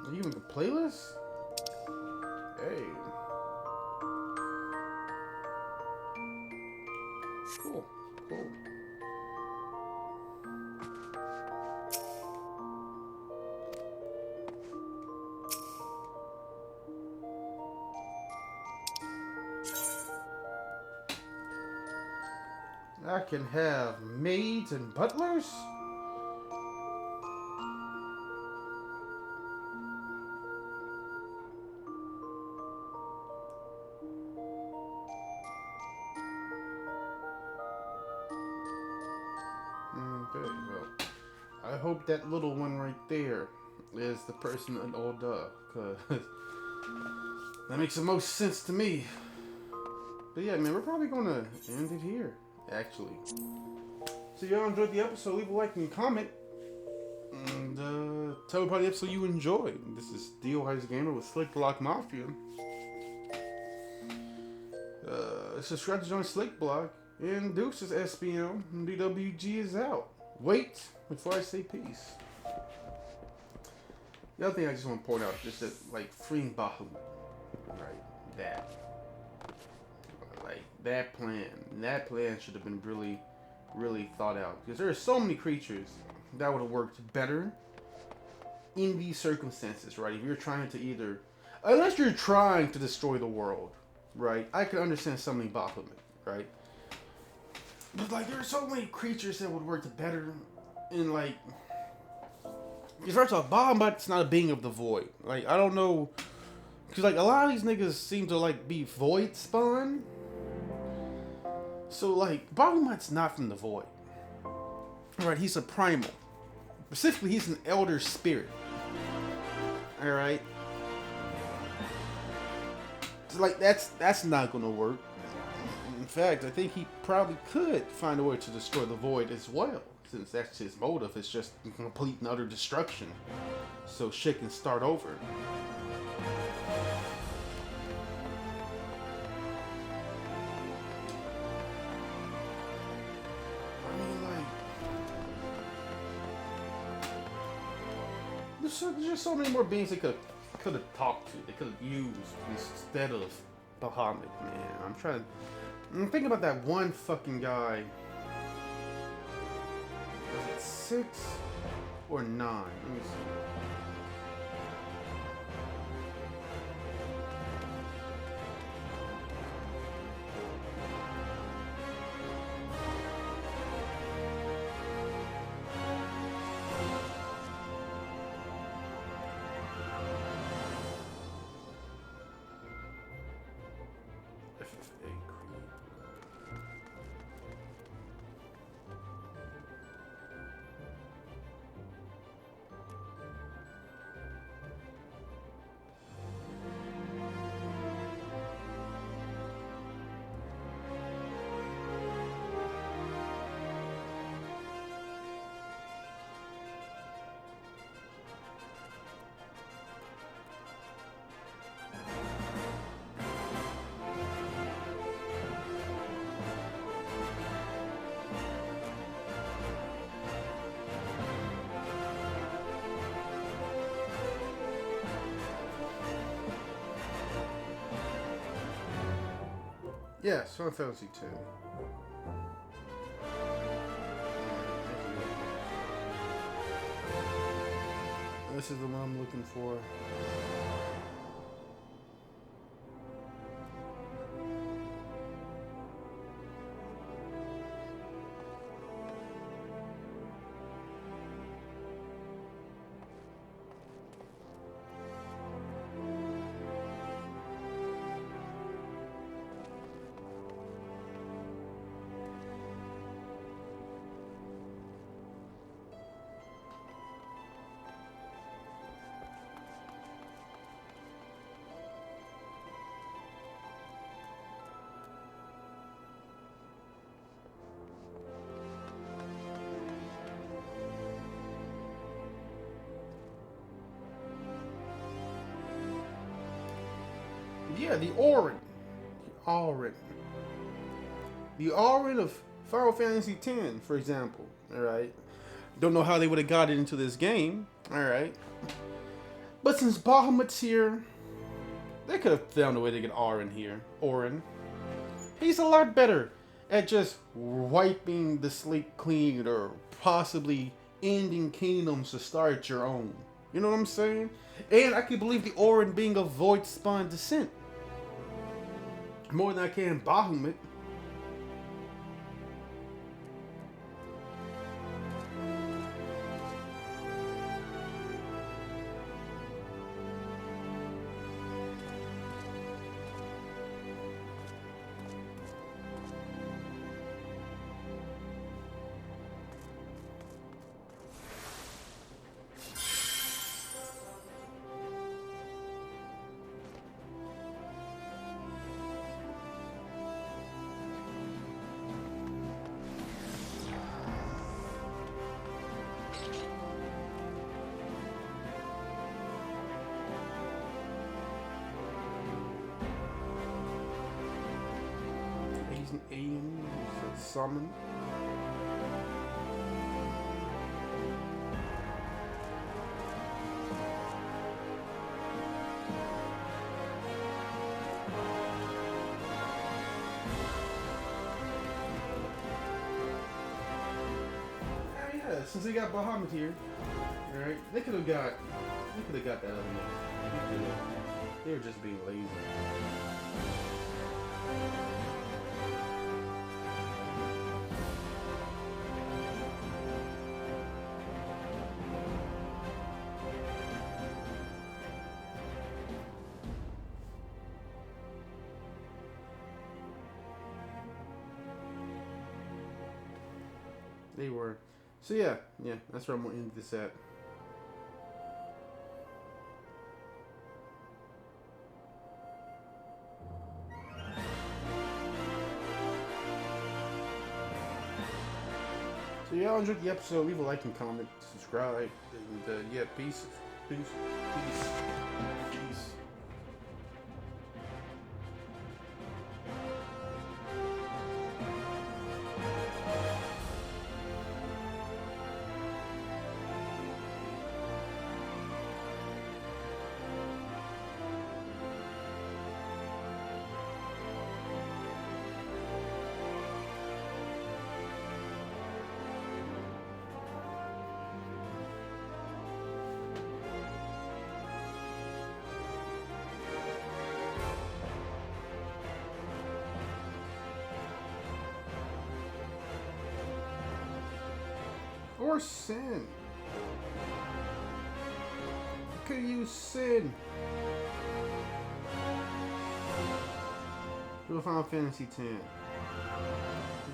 Are you in the playlist? Hey. Cool. I can have maids and butlers? Okay, well, I hope that little one right there is the person in UL'DAH, because that makes the most sense to me. But yeah, man, we're probably going to end it here, actually. So y'all enjoyed the episode, leave a like and comment. And tell me about the episode you enjoyed. This is D.W.G Gamer with Slick Block Mafia. Subscribe to join Slick Block. And deuces, SBM. D.W.G is out. Wait before I say peace. The other thing I just want to point out is that, like, freeing Bahamut. Right? That. Like, that plan should have been really, really thought out. Because there are so many creatures that would have worked better in these circumstances, right? If you're trying to either... Unless you're trying to destroy the world, right? I could understand something Bahamut, right? But, like, there are so many creatures that would work better in, like... Because, first off, Bahamut's not a being of the void. Like, I don't know... Because, like, a lot of these niggas seem to, like, be void spawn. So, like, Bahamut's not from the void. Alright, he's a primal. Specifically, he's an elder spirit. Alright? So, like, that's not gonna work. In fact, I think he probably could find a way to destroy the void as well, since that's his motive. It's just complete and utter destruction, so shit can start over. I mean, like, there's just so many more beings they could have talked to. They could have used instead of Bahamut, man. I'm thinking about that one fucking guy. Was it 6 or 9? Let me see. Yes, Final Fantasy XII. This is the one I'm looking for. Yeah, the Auron. The Auron of Final Fantasy X, for example. Alright. Don't know how they would have got it into this game. Alright. But since Bahamut's here, they could have found a way to get Auron here. Auron. He's a lot better at just wiping the slate clean or possibly ending kingdoms to start your own. You know what I'm saying? And I can believe the Auron being of void spawn descent more than I can Bahamut. He's an alien, he's a summon. Yeah, since they got Bahamut here, alright, they could have got that other man. They were just being lazy. They were. So yeah, that's where I'm gonna end this at. So y'all enjoyed the episode, leave a like and comment, subscribe, and yeah, peace. Or Sin. I could use Sin. For Final Fantasy X.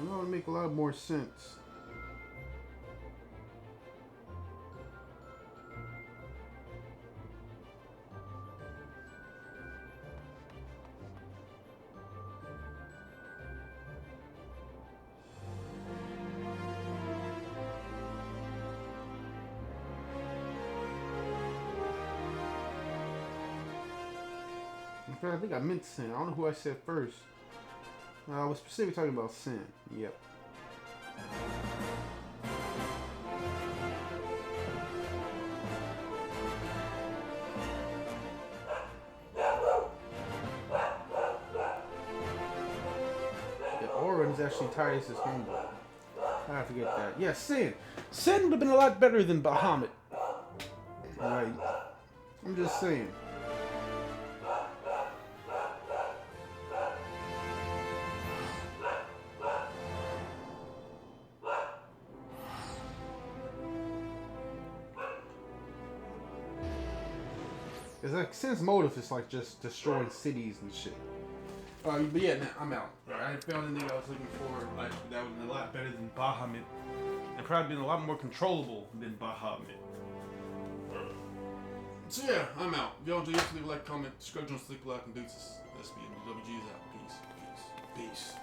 That would make a lot more sense. I think I meant Sin. I don't know who I said first. I was specifically talking about Sin. Yep. Yeah, Orin's actually Titus' homeboy. I forget that. Yeah, Sin. Sin would have been a lot better than Bahamut. Right. I'm just saying. It's like Sin's motive is like just destroying cities and shit. But yeah, I'm out. I found anything I was looking for like that was a lot better than Bahamut, and probably been a lot more controllable than Bahamut. So yeah, I'm out. If y'all enjoy, leave a like, comment, subscribe to Slick Block, and deuces. That's me. D.W.G is out. Peace.